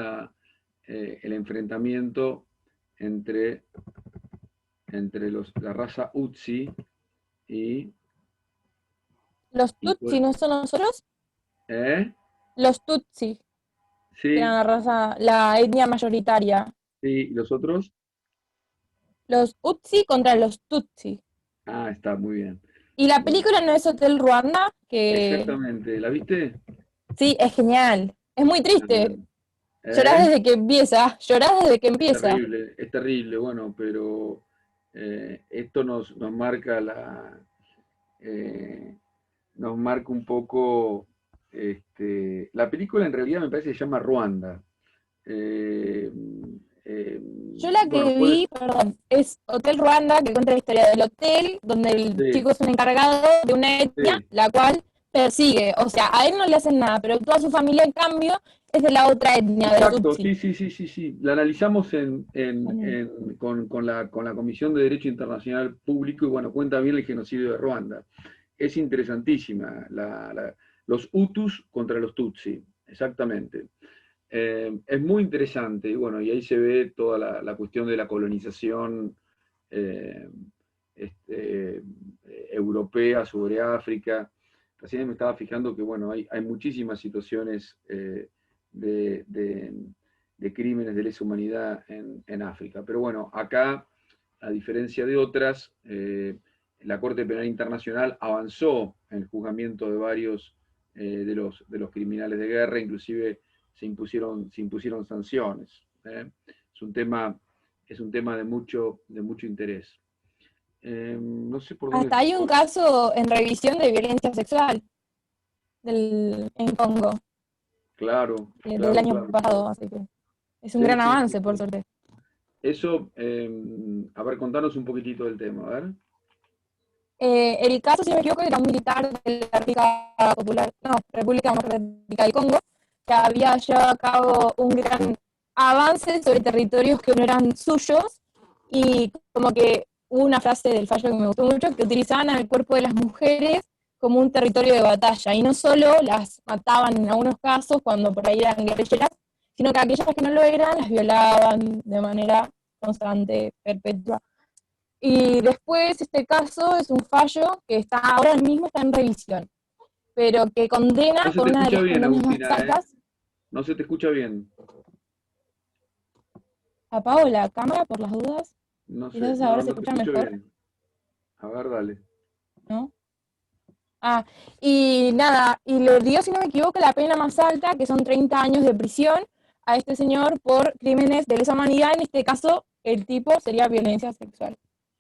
el enfrentamiento entre la raza Utsi y... ¿Los Tutsi no son nosotros? Los Tutsi, Sí. que eran la raza, la etnia mayoritaria. Sí, ¿y los otros? Los Utsi contra los Tutsi. Ah, está muy bien. ¿Y la película no es Hotel Ruanda? Exactamente, ¿la viste? Sí, es genial. Es muy triste. Llorás desde que empieza. Es terrible, bueno, pero esto nos marca nos marca un poco. La película en realidad me parece que se llama Ruanda. Yo la que vi, perdón, es Hotel Ruanda, que cuenta la historia del hotel, donde el chico es un encargado de una etnia, la cual persigue. O sea, a él no le hacen nada, pero toda su familia, en cambio, es de la otra etnia, de Exacto, Tutsi. sí. La analizamos con la Comisión de Derecho Internacional Público y bueno, cuenta bien el genocidio de Ruanda. Es interesantísima, los Hutus contra los Tutsi, exactamente. Es muy interesante, y bueno, y ahí se ve toda la cuestión de la colonización europea sobre África. Recién me estaba fijando que, bueno, hay muchísimas situaciones de crímenes de lesa humanidad en África. Pero bueno, acá, a diferencia de otras, la Corte Penal Internacional avanzó en el juzgamiento de varios de los criminales de guerra, inclusive se impusieron sanciones. Es un tema de mucho interés. No sé por dónde... Hasta hay un caso en revisión de violencia sexual en Congo. Claro. Del año pasado, así que es un gran avance, por suerte. Eso, a ver, contanos un poquitito del tema, a ver. El caso, si no me equivoco, era un militar de la República Democrática del Congo, que había llevado a cabo un gran avance sobre territorios que no eran suyos, y como que hubo una frase del fallo que me gustó mucho, que utilizaban al cuerpo de las mujeres como un territorio de batalla, y no solo las mataban en algunos casos cuando por ahí eran guerrilleras, sino que aquellas que no lo eran las violaban de manera constante, perpetua. Y después este caso es un fallo que ahora mismo está en revisión, pero que condena con una de las condenas más altas. No se te escucha bien. Apago la cámara por las dudas. No sé, Quizás ahora se escucha mejor. Bien. A ver, dale. ¿No? Y nada, y le dio, si no me equivoco, la pena más alta, que son 30 años de prisión, a este señor por crímenes de lesa humanidad. En este caso, el tipo sería violencia sexual.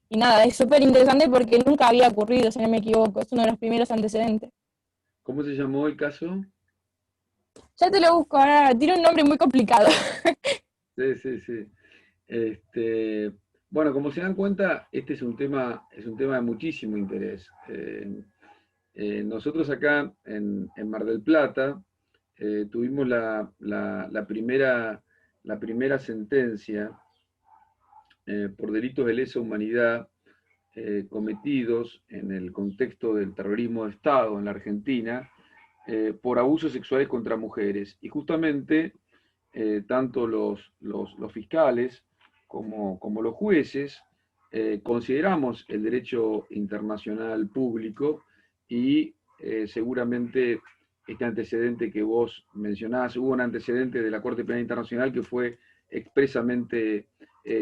Y nada, es súper interesante porque nunca había ocurrido, si no me equivoco. Es uno de los primeros antecedentes. ¿Cómo se llamó el caso? Ya te lo busco, ahora tiene un nombre muy complicado. Sí. Bueno, como se dan cuenta, este es un tema de muchísimo interés. Nosotros acá en Mar del Plata tuvimos la primera sentencia por delitos de lesa humanidad cometidos en el contexto del terrorismo de Estado en la Argentina por abusos sexuales contra mujeres. Y justamente tanto los fiscales como los jueces consideramos el derecho internacional público y seguramente este antecedente que vos mencionás, hubo un antecedente de la Corte Penal Internacional que fue expresamente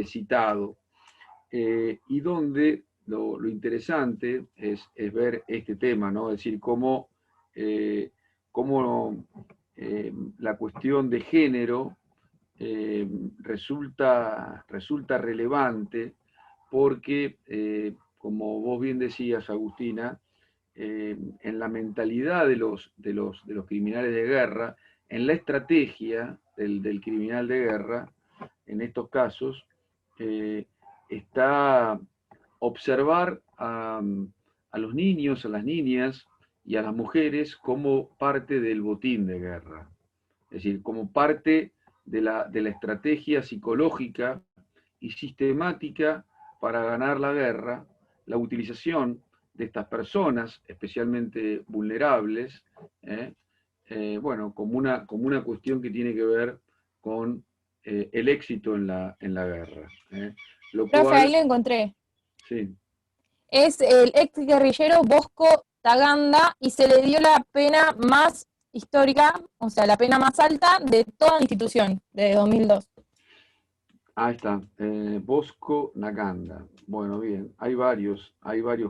citado, y donde lo interesante es ver este tema, ¿no? Es decir, cómo cómo la cuestión de género resulta relevante porque, como vos bien decías, Agustina, en la mentalidad de los criminales de guerra, en la estrategia del criminal de guerra, en estos casos, está observar a los niños, a las niñas y a las mujeres como parte del botín de guerra. Es decir, como parte de la estrategia psicológica y sistemática para ganar la guerra, la utilización de estas personas, especialmente vulnerables, bueno, como una cuestión que tiene que ver con el éxito en la guerra. Lo Profe, cual, ahí lo encontré. sí. Es el ex guerrillero Bosco Taganda y se le dio la pena más histórica, o sea, la pena más alta de toda la institución, de 2002. Ahí está, Bosco Naganda. Bueno, bien, hay varios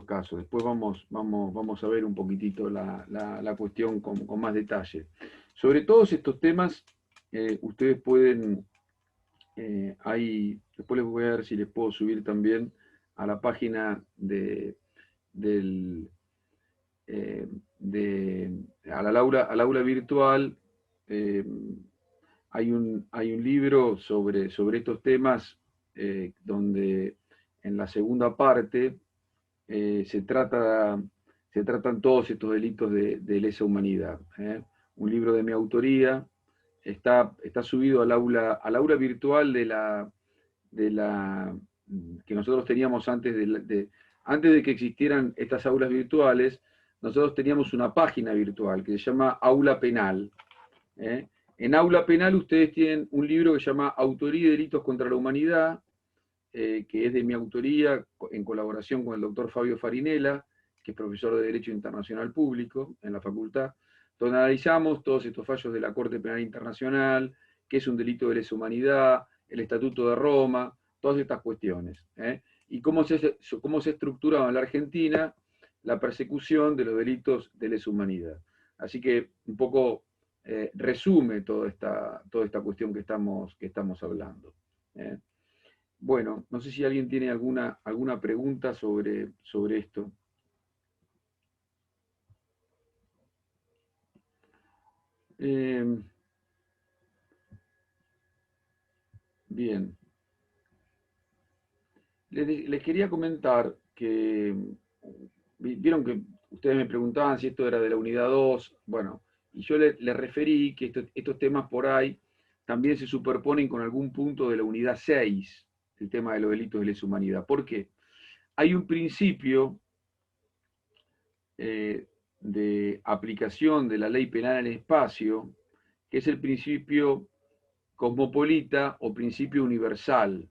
casos. Después vamos a ver un poquitito la cuestión con más detalle. Sobre todos estos temas, ustedes pueden, después les voy a ver si les puedo subir también a la página al aula virtual. Hay un libro sobre estos temas donde en la segunda parte se tratan todos estos delitos de lesa humanidad. Un libro de mi autoría, está subido al aula virtual que nosotros teníamos antes de que existieran estas aulas virtuales. Nosotros teníamos una página virtual que se llama Aula Penal. En Aula Penal ustedes tienen un libro que se llama Autoría y Delitos contra la Humanidad, que es de mi autoría, en colaboración con el doctor Fabio Farinella, que es profesor de Derecho Internacional Público en la facultad, donde analizamos todos estos fallos de la Corte Penal Internacional, qué es un delito de lesa humanidad, el Estatuto de Roma, todas estas cuestiones, y cómo se estructuraba en la Argentina la persecución de los delitos de lesa humanidad. Así que un poco resume toda esta cuestión que estamos hablando. Bueno, no sé si alguien tiene alguna pregunta sobre esto. Bien. Les quería comentar que, vieron que ustedes me preguntaban si esto era de la unidad 2, bueno, y yo les referí que estos temas por ahí también se superponen con algún punto de la unidad 6, el tema de los delitos de lesa humanidad. ¿Por qué? Hay un principio de aplicación de la ley penal en el espacio, que es el principio cosmopolita o principio universal.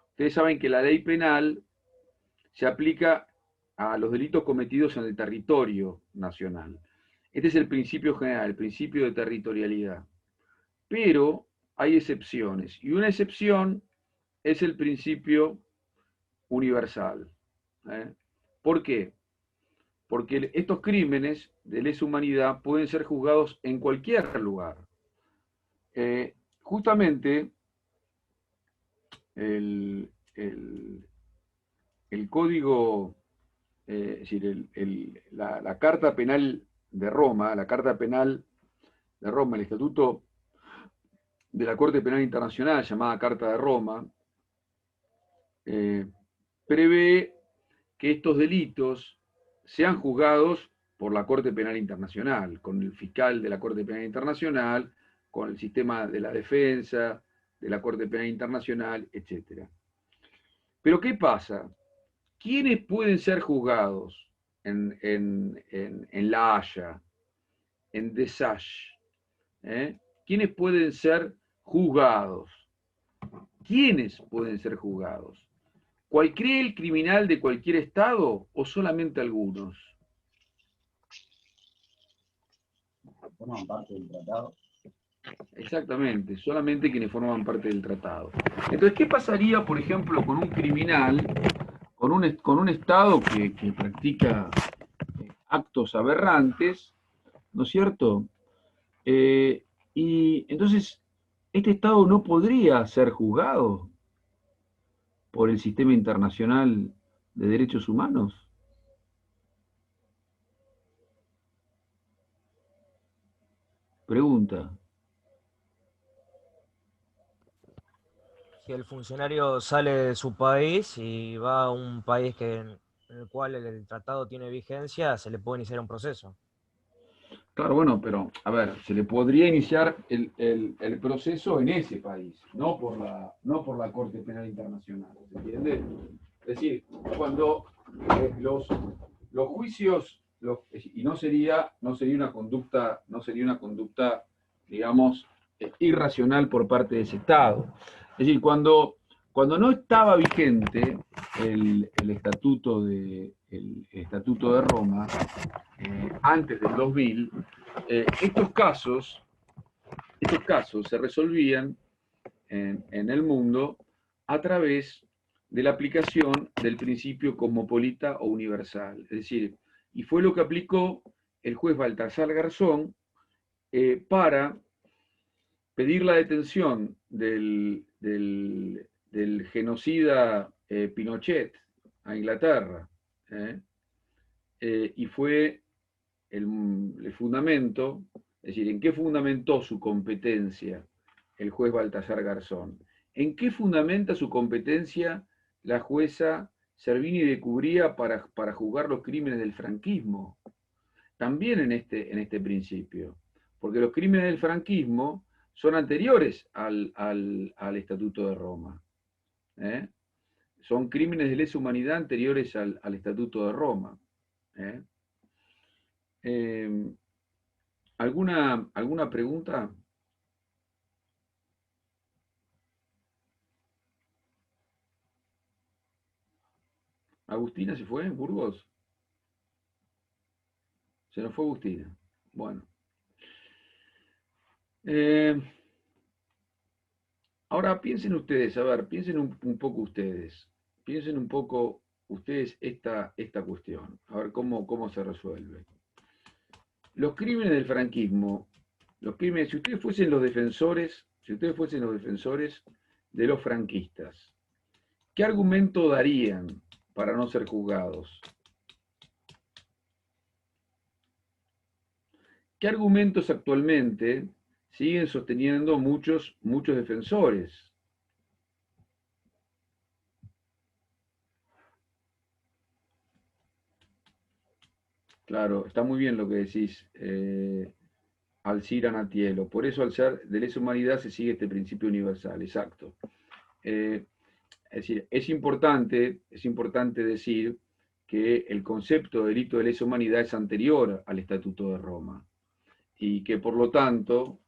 Ustedes saben que la ley penal se aplica a los delitos cometidos en el territorio nacional. Este es el principio general, el principio de territorialidad. Pero hay excepciones, y una excepción es el principio universal. ¿Por qué? Porque estos crímenes de lesa humanidad pueden ser juzgados en cualquier lugar. Justamente, el código, es decir, la Carta Penal de Roma, el Estatuto de la Corte Penal Internacional, llamada Carta de Roma, prevé que estos delitos sean juzgados por la Corte Penal Internacional, con el fiscal de la Corte Penal Internacional, con el sistema de la defensa de la Corte Penal Internacional, etc. Pero ¿qué pasa? ¿Quiénes pueden ser juzgados en La Haya, en Desage? ¿Quiénes pueden ser juzgados? ¿Quiénes pueden ser juzgados? ¿Cualquier criminal de cualquier estado o solamente algunos? ¿Forman parte del tratado? Exactamente, solamente quienes forman parte del tratado. Entonces, ¿qué pasaría, por ejemplo, con un criminal, con un estado que practica actos aberrantes ¿no es cierto? Y entonces, este Estado no podría ser juzgado por el sistema internacional de derechos humanos. Pregunta. Si el funcionario sale de su país y va a un país en el cual el tratado tiene vigencia, se le puede iniciar un proceso. Claro, bueno, pero, a ver, se le podría iniciar el proceso en ese país, no por la Corte Penal Internacional, ¿se entiende? Es decir, cuando los juicios, y no sería una conducta, digamos, irracional por parte de ese Estado. Es decir, cuando no estaba vigente el Estatuto de Roma, antes del 2000, estos casos se resolvían en el mundo a través de la aplicación del principio cosmopolita o universal. Es decir, y fue lo que aplicó el juez Baltasar Garzón para pedir la detención del genocida Pinochet a Inglaterra. Y fue el fundamento, es decir, ¿en qué fundamentó su competencia el juez Baltasar Garzón? ¿En qué fundamenta su competencia la jueza Servini de Cubría para juzgar los crímenes del franquismo? También en este principio, porque los crímenes del franquismo son anteriores al Estatuto de Roma. Son crímenes de lesa humanidad anteriores al Estatuto de Roma. ¿Alguna pregunta? ¿Agustina se fue? ¿Burgos? Se nos fue Agustina. Bueno. Ahora piensen ustedes, a ver, piensen un poco ustedes. Piensen un poco ustedes esta cuestión. A ver cómo se resuelve. Los crímenes del franquismo, si ustedes fuesen los defensores de los franquistas, ¿qué argumento darían para no ser juzgados? ¿Qué argumentos actualmente siguen sosteniendo muchos defensores? Claro, está muy bien lo que decís, Alcira Natielo. Por eso, al ser de lesa humanidad, se sigue este principio universal, exacto. Es decir, es importante decir que el concepto de delito de lesa humanidad es anterior al Estatuto de Roma y que, por lo tanto,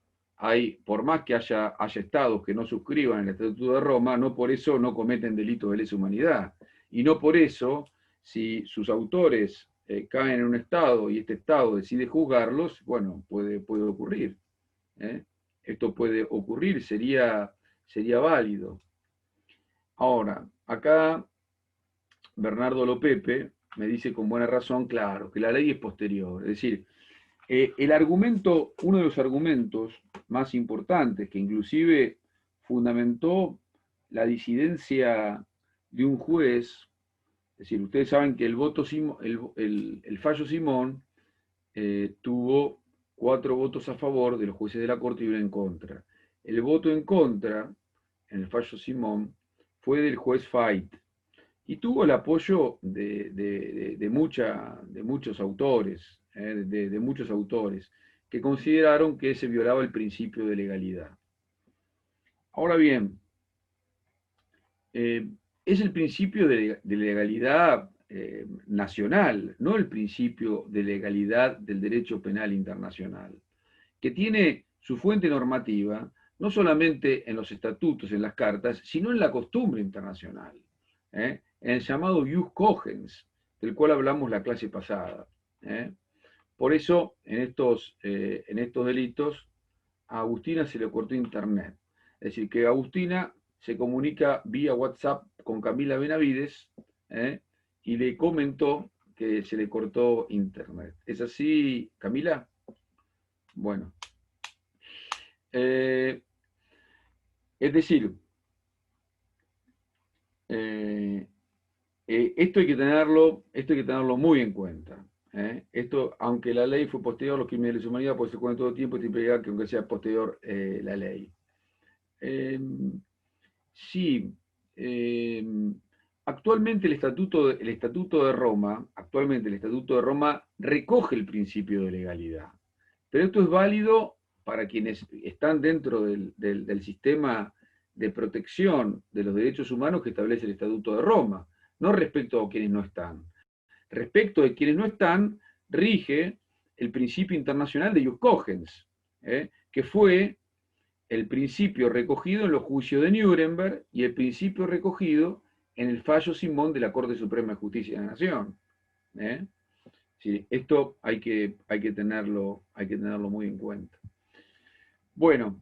por más que haya estados que no suscriban el Estatuto de Roma, no por eso no cometen delitos de lesa humanidad. Y no por eso, si sus autores caen en un estado y este estado decide juzgarlos, bueno, puede ocurrir. Esto puede ocurrir, sería válido. Ahora, acá Bernardo Lopepe me dice con buena razón, claro, que la ley es posterior. Es decir, uno de los argumentos más importantes que inclusive fundamentó la disidencia de un juez, es decir, ustedes saben que el fallo Simón tuvo 4 votos a favor de los jueces de la Corte y 1 en contra. El voto en contra, en el fallo Simón, fue del juez Fait, y tuvo el apoyo de muchos autores, que consideraron que se violaba el principio de legalidad. Ahora bien, es el principio de legalidad nacional, no el principio de legalidad del derecho penal internacional, que tiene su fuente normativa no solamente en los estatutos, en las cartas, sino en la costumbre internacional, en el llamado jus cogens, del cual hablamos la clase pasada. Por eso, en estos delitos, a Agustina se le cortó internet. Es decir, que Agustina se comunica vía WhatsApp con Camila Benavides y le comentó que se le cortó internet. ¿Es así, Camila? Bueno. Es decir, esto hay que tenerlo muy en cuenta. Esto, aunque la ley fue posterior, los crímenes de lesa humanidad puede ser con todo tiempo, siempre llegar que aunque sea posterior la ley. Sí, actualmente el Estatuto de Roma, recoge el principio de legalidad. Pero esto es válido para quienes están dentro del sistema de protección de los derechos humanos que establece el Estatuto de Roma, no respecto a quienes no están. Respecto de quienes no están, rige el principio internacional de Jus Cogens, que fue el principio recogido en los juicios de Nuremberg y el principio recogido en el fallo Simón de la Corte Suprema de Justicia de la Nación. Sí, esto hay que tenerlo muy en cuenta. Bueno,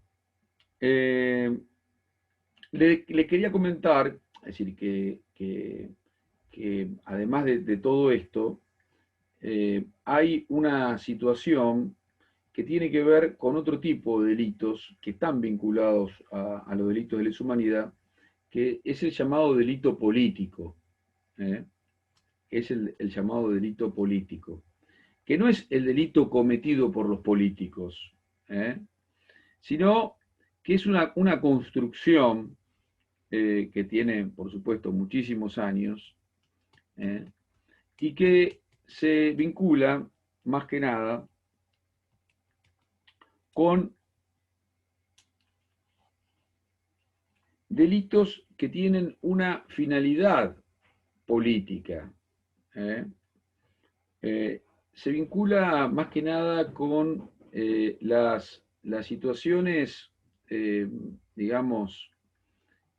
le quería comentar, es decir, que además de todo esto, hay una situación que tiene que ver con otro tipo de delitos que están vinculados a los delitos de lesa humanidad, que es el llamado delito político. Es el llamado delito político, que no es el delito cometido por los políticos, sino que es una construcción que tiene, por supuesto, muchísimos años, y que se vincula, más que nada, con delitos que tienen una finalidad política. Se vincula más que nada con las situaciones, digamos,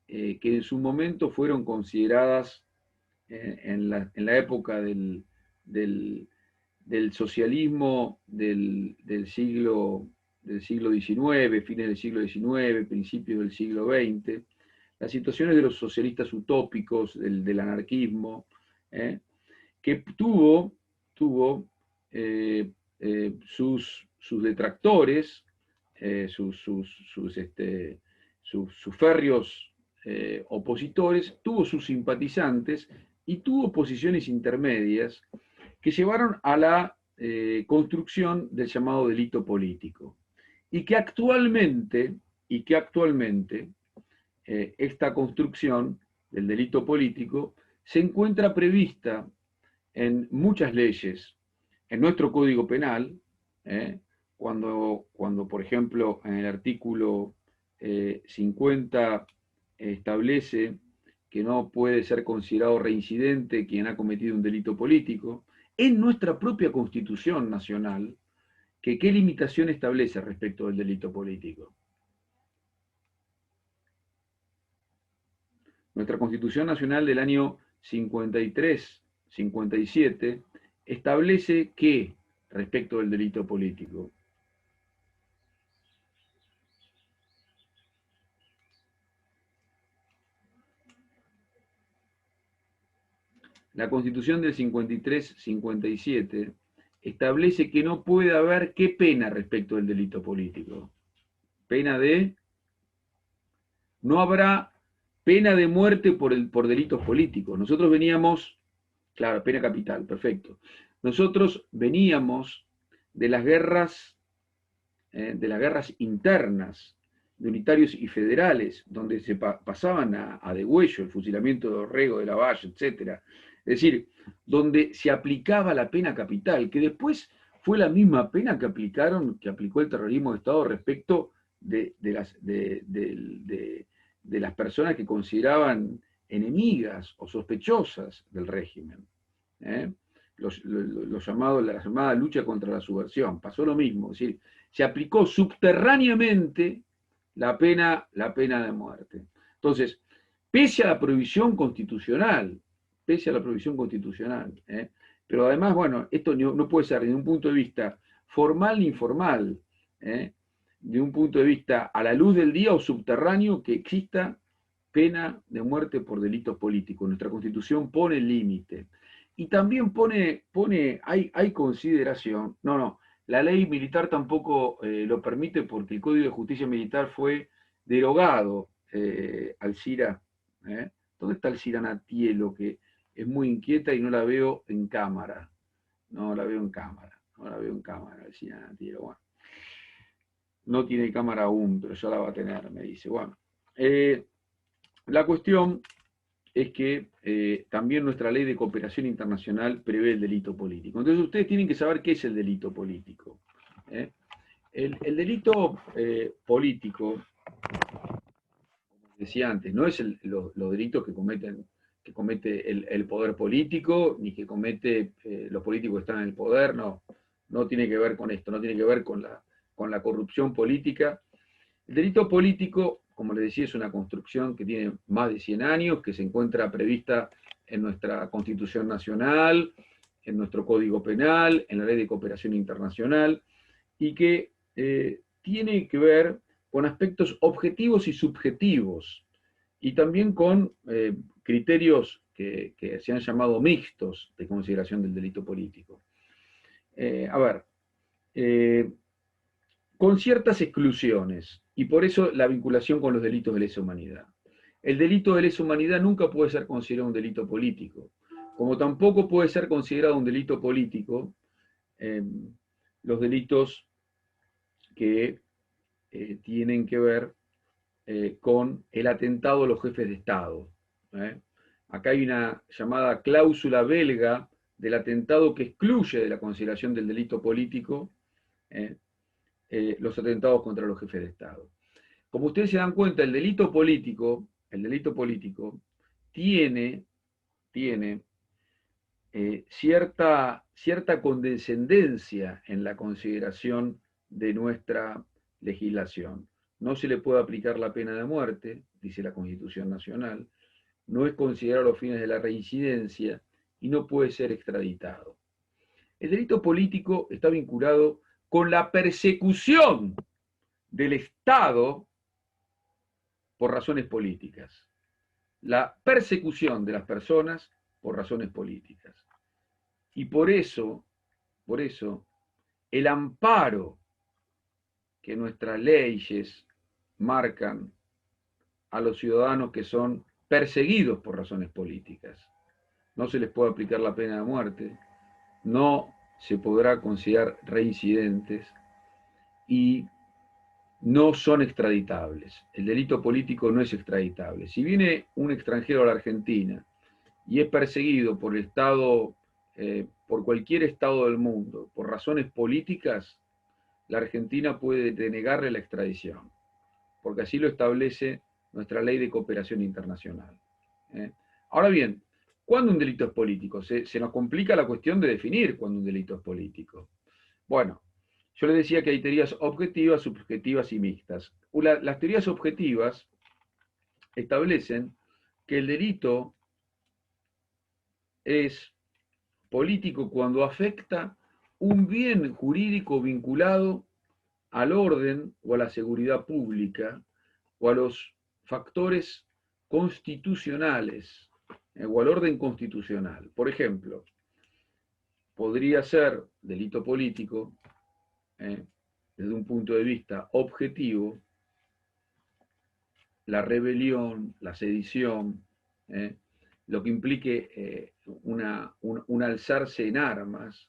que en su momento fueron consideradas en la época del socialismo del siglo XIX, fines del siglo XIX, principios del siglo XX, las situaciones de los socialistas utópicos, del anarquismo, que tuvo sus detractores, sus férreos opositores, tuvo sus simpatizantes y tuvo posiciones intermedias que llevaron a la construcción del llamado delito político. Y que actualmente esta construcción del delito político se encuentra prevista en muchas leyes, en nuestro Código Penal, cuando, por ejemplo, en el artículo 50 establece que no puede ser considerado reincidente quien ha cometido un delito político, en nuestra propia Constitución Nacional, que qué limitación establece respecto del delito político. Nuestra Constitución Nacional del año 53-57 establece que, respecto del delito político, la Constitución del 53-57 establece que no puede haber qué pena respecto del delito político. Pena de... No habrá pena de muerte por delitos políticos. Nosotros veníamos... Claro, pena capital, perfecto. Nosotros veníamos de las guerras internas, de unitarios y federales, donde se pasaban a degüello, el fusilamiento de Orrego, de Lavalle, etc. Es decir, donde se aplicaba la pena capital, que después fue la misma pena que aplicó el terrorismo de Estado respecto de las personas que consideraban enemigas o sospechosas del régimen. La llamada lucha contra la subversión. Pasó lo mismo, es decir, se aplicó subterráneamente la pena de muerte. Entonces, pese a la prohibición constitucional, pero además, bueno, esto no puede ser desde un punto de vista formal ni informal, de un punto de vista a la luz del día o subterráneo, que exista pena de muerte por delitos políticos. Nuestra Constitución pone el límite. Y también hay consideración, La ley militar tampoco lo permite porque el Código de Justicia Militar fue derogado, Alcira. ¿Dónde está Alcira Natielo, que es muy inquieta y no la veo en cámara? No la veo en cámara, Alcira Natielo. Bueno, no tiene cámara aún, pero ya la va a tener, me dice. Bueno, la cuestión es que también nuestra ley de cooperación internacional prevé el delito político. Entonces ustedes tienen que saber qué es el delito político. El delito político, como decía antes, no es los delitos que comete el poder político, ni que comete los políticos que están en el poder, no tiene que ver con esto, no tiene que ver con la corrupción política. El delito político, como les decía, es una construcción que tiene más de 100 años, que se encuentra prevista en nuestra Constitución Nacional, en nuestro Código Penal, en la Ley de Cooperación Internacional, y que tiene que ver con aspectos objetivos y subjetivos, y también con criterios que se han llamado mixtos de consideración del delito político. Con ciertas exclusiones, y por eso la vinculación con los delitos de lesa humanidad. El delito de lesa humanidad nunca puede ser considerado un delito político, como tampoco puede ser considerado un delito político los delitos que tienen que ver con el atentado a los jefes de Estado. Acá hay una llamada cláusula belga del atentado que excluye de la consideración del delito político los atentados contra los jefes de Estado. Como ustedes se dan cuenta, el delito político tiene cierta condescendencia en la consideración de nuestra legislación. No se le puede aplicar la pena de muerte, dice la Constitución Nacional, no es considerado a los fines de la reincidencia y no puede ser extraditado. El delito político está vinculado con la persecución del Estado por razones políticas. La persecución de las personas por razones políticas. Y por eso, el amparo que nuestras leyes marcan a los ciudadanos que son perseguidos por razones políticas. No se les puede aplicar la pena de muerte, no se podrá considerar reincidentes y no son extraditables. El delito político no es extraditable. Si viene un extranjero a la Argentina y es perseguido por el Estado, por cualquier Estado del mundo, por razones políticas, la Argentina puede denegarle la extradición, porque así lo establece nuestra ley de cooperación internacional. Ahora bien, ¿cuándo un delito es político? Se nos complica la cuestión de definir cuándo un delito es político. Bueno, yo les decía que hay teorías objetivas, subjetivas y mixtas. Las teorías objetivas establecen que el delito es político cuando afecta un bien jurídico vinculado al orden o a la seguridad pública o a los factores constitucionales o al orden constitucional. Por ejemplo, podría ser delito político desde un punto de vista objetivo la rebelión, la sedición, lo que implique un alzarse en armas,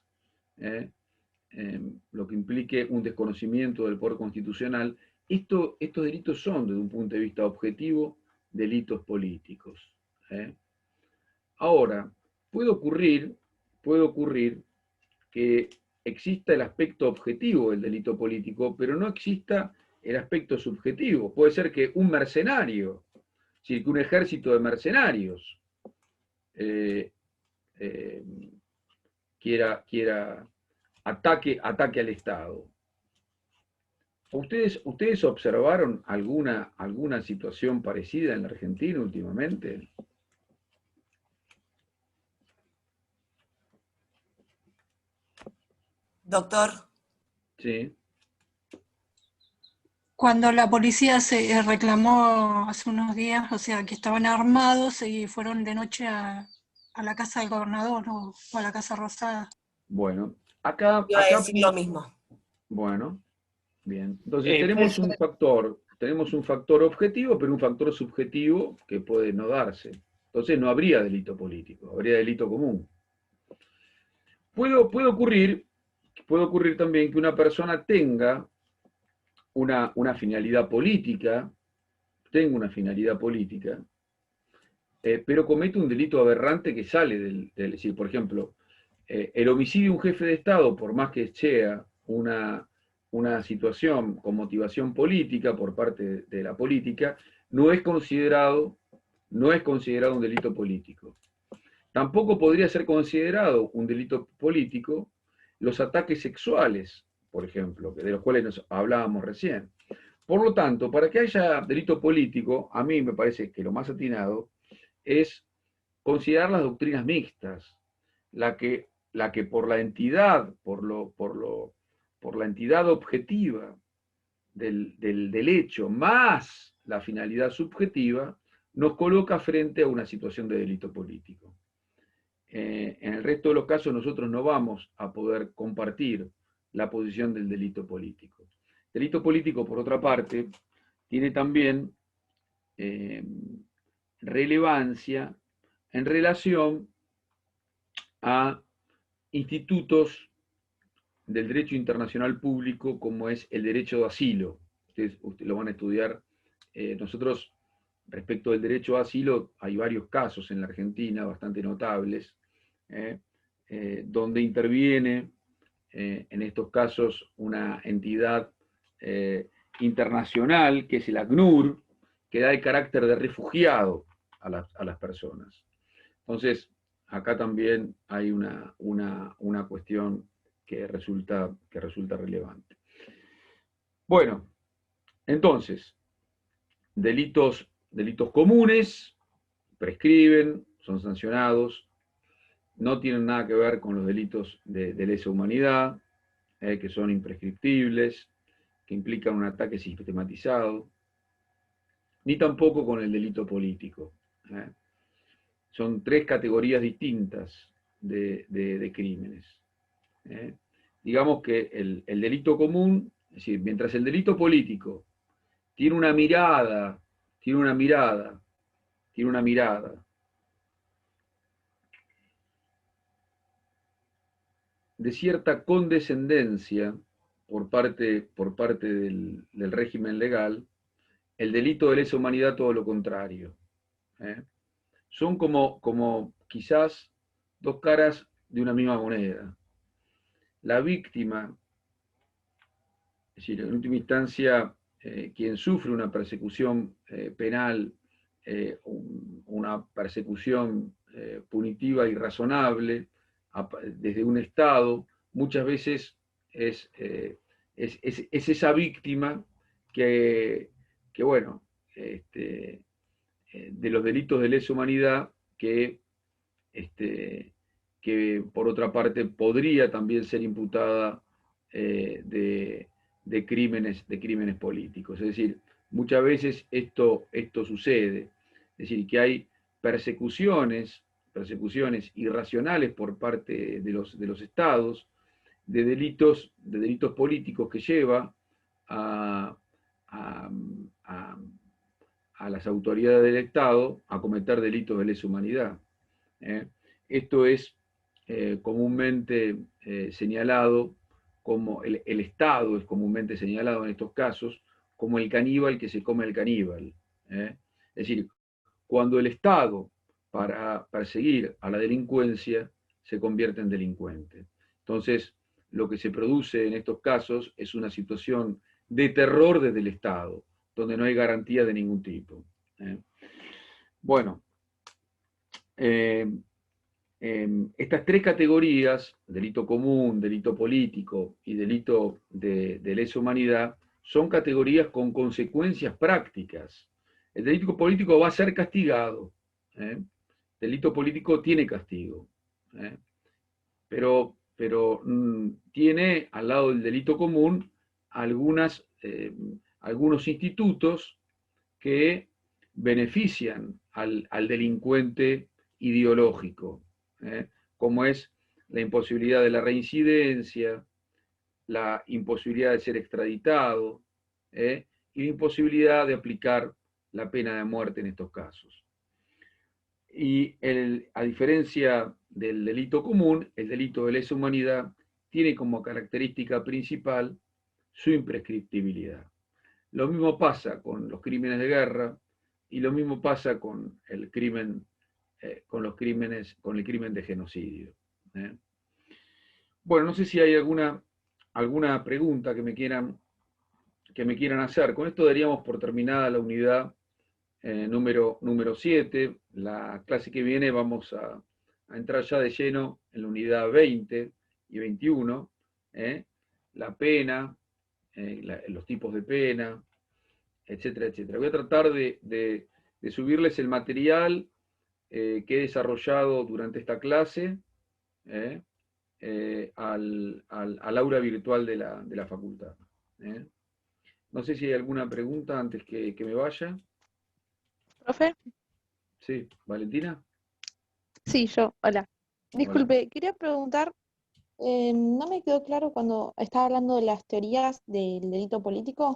lo que implique un desconocimiento del poder constitucional. Estos delitos son, desde un punto de vista objetivo, delitos políticos. Ahora, puede ocurrir que exista el aspecto objetivo del delito político, pero no exista el aspecto subjetivo. Puede ser que un mercenario, es decir, que un ejército de mercenarios ataque al Estado. ¿Ustedes observaron alguna situación parecida en la Argentina últimamente? Doctor. Sí. Cuando la policía se reclamó hace unos días, o sea, que estaban armados y fueron de noche a la casa del gobernador o a la Casa Rosada. Bueno, Iba a decir lo mismo. Bueno, bien. Entonces tenemos un factor objetivo, pero un factor subjetivo que puede no darse. Entonces no habría delito político, habría delito común. Puede ocurrir también que una persona tenga una finalidad política, pero comete un delito aberrante que sale del decir, por ejemplo, el homicidio de un jefe de Estado, por más que sea una situación con motivación política por parte de la política, no es considerado un delito político. Tampoco podría ser considerado un delito político los ataques sexuales, por ejemplo, de los cuales nos hablábamos recién. Por lo tanto, para que haya delito político, a mí me parece que lo más atinado es considerar las doctrinas mixtas, la que por la entidad, por la entidad objetiva del hecho, más la finalidad subjetiva, nos coloca frente a una situación de delito político. En el resto de los casos nosotros no vamos a poder compartir la posición del delito político. Delito político, por otra parte, tiene también relevancia en relación a institutos del derecho internacional público como es el derecho de asilo. Ustedes lo van a estudiar. Nosotros, respecto del derecho de asilo, hay varios casos en la Argentina bastante notables, donde interviene en estos casos una entidad internacional, que es el ACNUR, que da el carácter de refugiado a las personas. Entonces, acá también hay una cuestión que resulta relevante. Bueno, entonces, delitos comunes prescriben, son sancionados, no tienen nada que ver con los delitos de lesa humanidad, que son imprescriptibles, que implican un ataque sistematizado, ni tampoco con el delito político. Son tres categorías distintas de crímenes. Digamos que el delito común, es decir, mientras el delito político tiene una mirada de cierta condescendencia por parte del régimen legal, el delito de lesa humanidad todo lo contrario. Son como quizás dos caras de una misma moneda. La víctima, es decir, en última instancia, quien sufre una persecución penal, una persecución punitiva y razonable desde un Estado, muchas veces es esa víctima que bueno, de los delitos de lesa humanidad que por otra parte podría también ser imputada de crímenes políticos. Es decir, muchas veces esto sucede. Es decir, que hay persecuciones irracionales por parte de los estados, de delitos políticos que lleva a las autoridades del Estado a cometer delitos de lesa humanidad. Esto es comúnmente señalado como, el Estado es comúnmente señalado en estos casos como el caníbal que se come al caníbal. Es decir, cuando el Estado, para perseguir a la delincuencia, se convierte en delincuente. Entonces, lo que se produce en estos casos es una situación de terror desde el Estado, donde no hay garantía de ningún tipo. Bueno, estas tres categorías, delito común, delito político y delito de lesa humanidad, son categorías con consecuencias prácticas. El delito político va a ser castigado. Delito político tiene castigo. Pero tiene, al lado del delito común, algunos institutos que benefician al delincuente ideológico, como es la imposibilidad de la reincidencia, la imposibilidad de ser extraditado, y la imposibilidad de aplicar la pena de muerte en estos casos. Y a diferencia del delito común, el delito de lesa humanidad tiene como característica principal su imprescriptibilidad. Lo mismo pasa con los crímenes de guerra y lo mismo pasa con el crimen, con el crimen de genocidio. Bueno, no sé si hay alguna pregunta que me quieran hacer. Con esto daríamos por terminada la unidad número 7. La clase que viene vamos a entrar ya de lleno en la unidad 20 y 21, la pena, los tipos de pena, etcétera, etcétera. Voy a tratar de subirles el material que he desarrollado durante esta clase al aula virtual de la facultad. No sé si hay alguna pregunta antes que me vaya. ¿Profe? Sí, ¿Valentina? Sí, yo, hola. Disculpe, quería preguntar, no me quedó claro cuando estaba hablando de las teorías del delito político,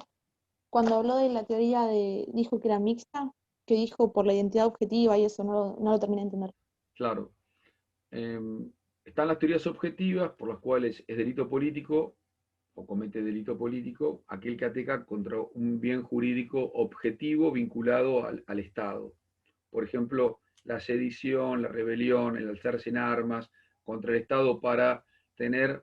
cuando habló de la teoría dijo que era mixta, que dijo por la identidad objetiva y eso, no lo terminé de entender. Claro. Están las teorías objetivas por las cuales es delito político o comete delito político aquel que ataca contra un bien jurídico objetivo vinculado al Estado. Por ejemplo, la sedición, la rebelión, el alzarse en armas contra el Estado para tener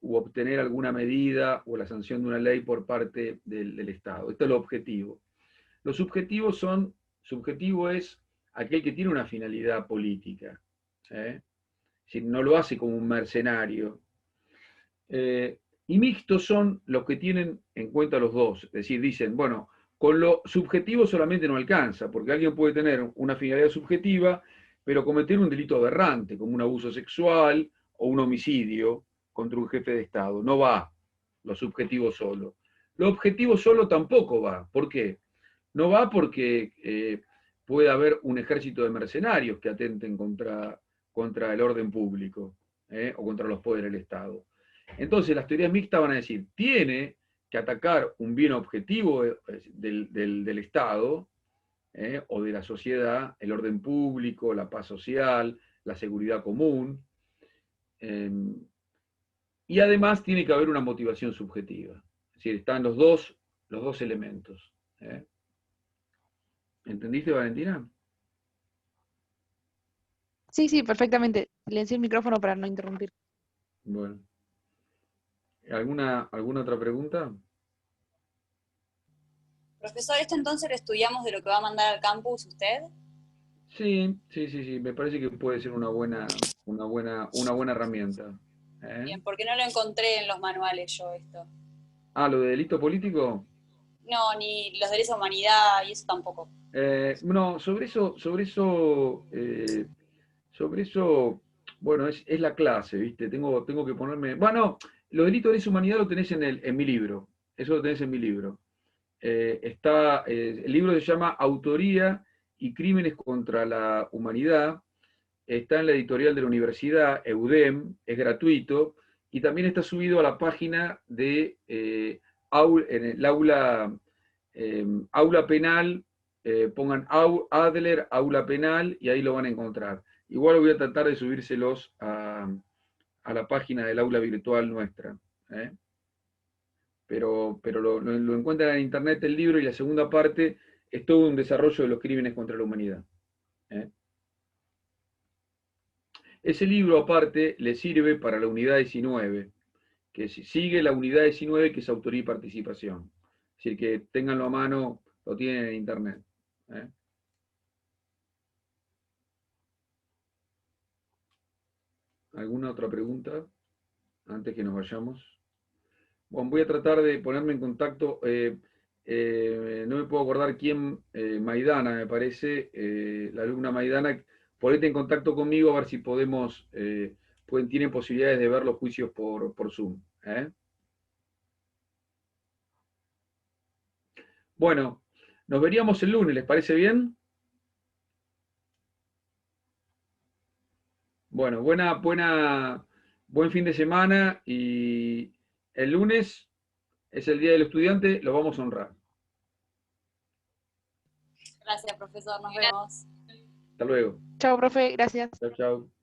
obtener alguna medida o la sanción de una ley por parte del Estado. Esto es lo objetivo. Lo subjetivo es aquel que tiene una finalidad política. Si no lo hace como un mercenario. Y mixtos son los que tienen en cuenta los dos. Es decir, dicen, bueno, con lo subjetivo solamente no alcanza, porque alguien puede tener una finalidad subjetiva, pero cometer un delito aberrante, como un abuso sexual o un homicidio contra un jefe de Estado. No va lo subjetivo solo. Lo objetivo solo tampoco va. ¿Por qué? No va porque puede haber un ejército de mercenarios que atenten contra el orden público o contra los poderes del Estado. Entonces las teorías mixtas van a decir, tiene que atacar un bien objetivo del Estado o de la sociedad, el orden público, la paz social, la seguridad común, y además tiene que haber una motivación subjetiva. Es decir, están los dos elementos. ¿Entendiste, Valentina? Sí, perfectamente. Silencié el micrófono para no interrumpir. Bueno. ¿Alguna otra pregunta? Profesor, ¿esto entonces lo estudiamos de lo que va a mandar al campus usted? Sí, me parece que puede ser una buena herramienta. Bien, porque no lo encontré en los manuales yo esto. Ah, ¿lo de delito político? No, ni los derechos de humanidad y eso tampoco. No, sobre eso, bueno, es la clase, ¿viste? Tengo que ponerme... Bueno, los delitos de lesa humanidad lo tenés en mi libro, eso lo tenés en mi libro. El libro se llama Autoría y Crímenes contra la Humanidad, está en la editorial de la universidad, EUDEM, es gratuito, y también está subido a la página de en el aula penal, pongan Adler, aula penal, y ahí lo van a encontrar. Igual voy a tratar de subírselos a la página del aula virtual nuestra. Pero lo encuentran en internet el libro, y la segunda parte es todo un desarrollo de los crímenes contra la humanidad. Ese libro, aparte, le sirve para la unidad 19, que sigue la unidad 19, que es autoría y participación. Es decir, que ténganlo a mano, lo tienen en internet. ¿Alguna otra pregunta antes que nos vayamos? Bueno, voy a tratar de ponerme en contacto, no me puedo acordar quién, Maidana, me parece, la alumna Maidana, ponete en contacto conmigo a ver si podemos, tienen posibilidades de ver los juicios por Zoom. Bueno, nos veríamos el lunes, ¿les parece bien? Bueno, buen fin de semana y el lunes es el Día del Estudiante, lo vamos a honrar. Gracias, profesor. Nos vemos. Hasta luego. Chao, profe, gracias. Chao, chao.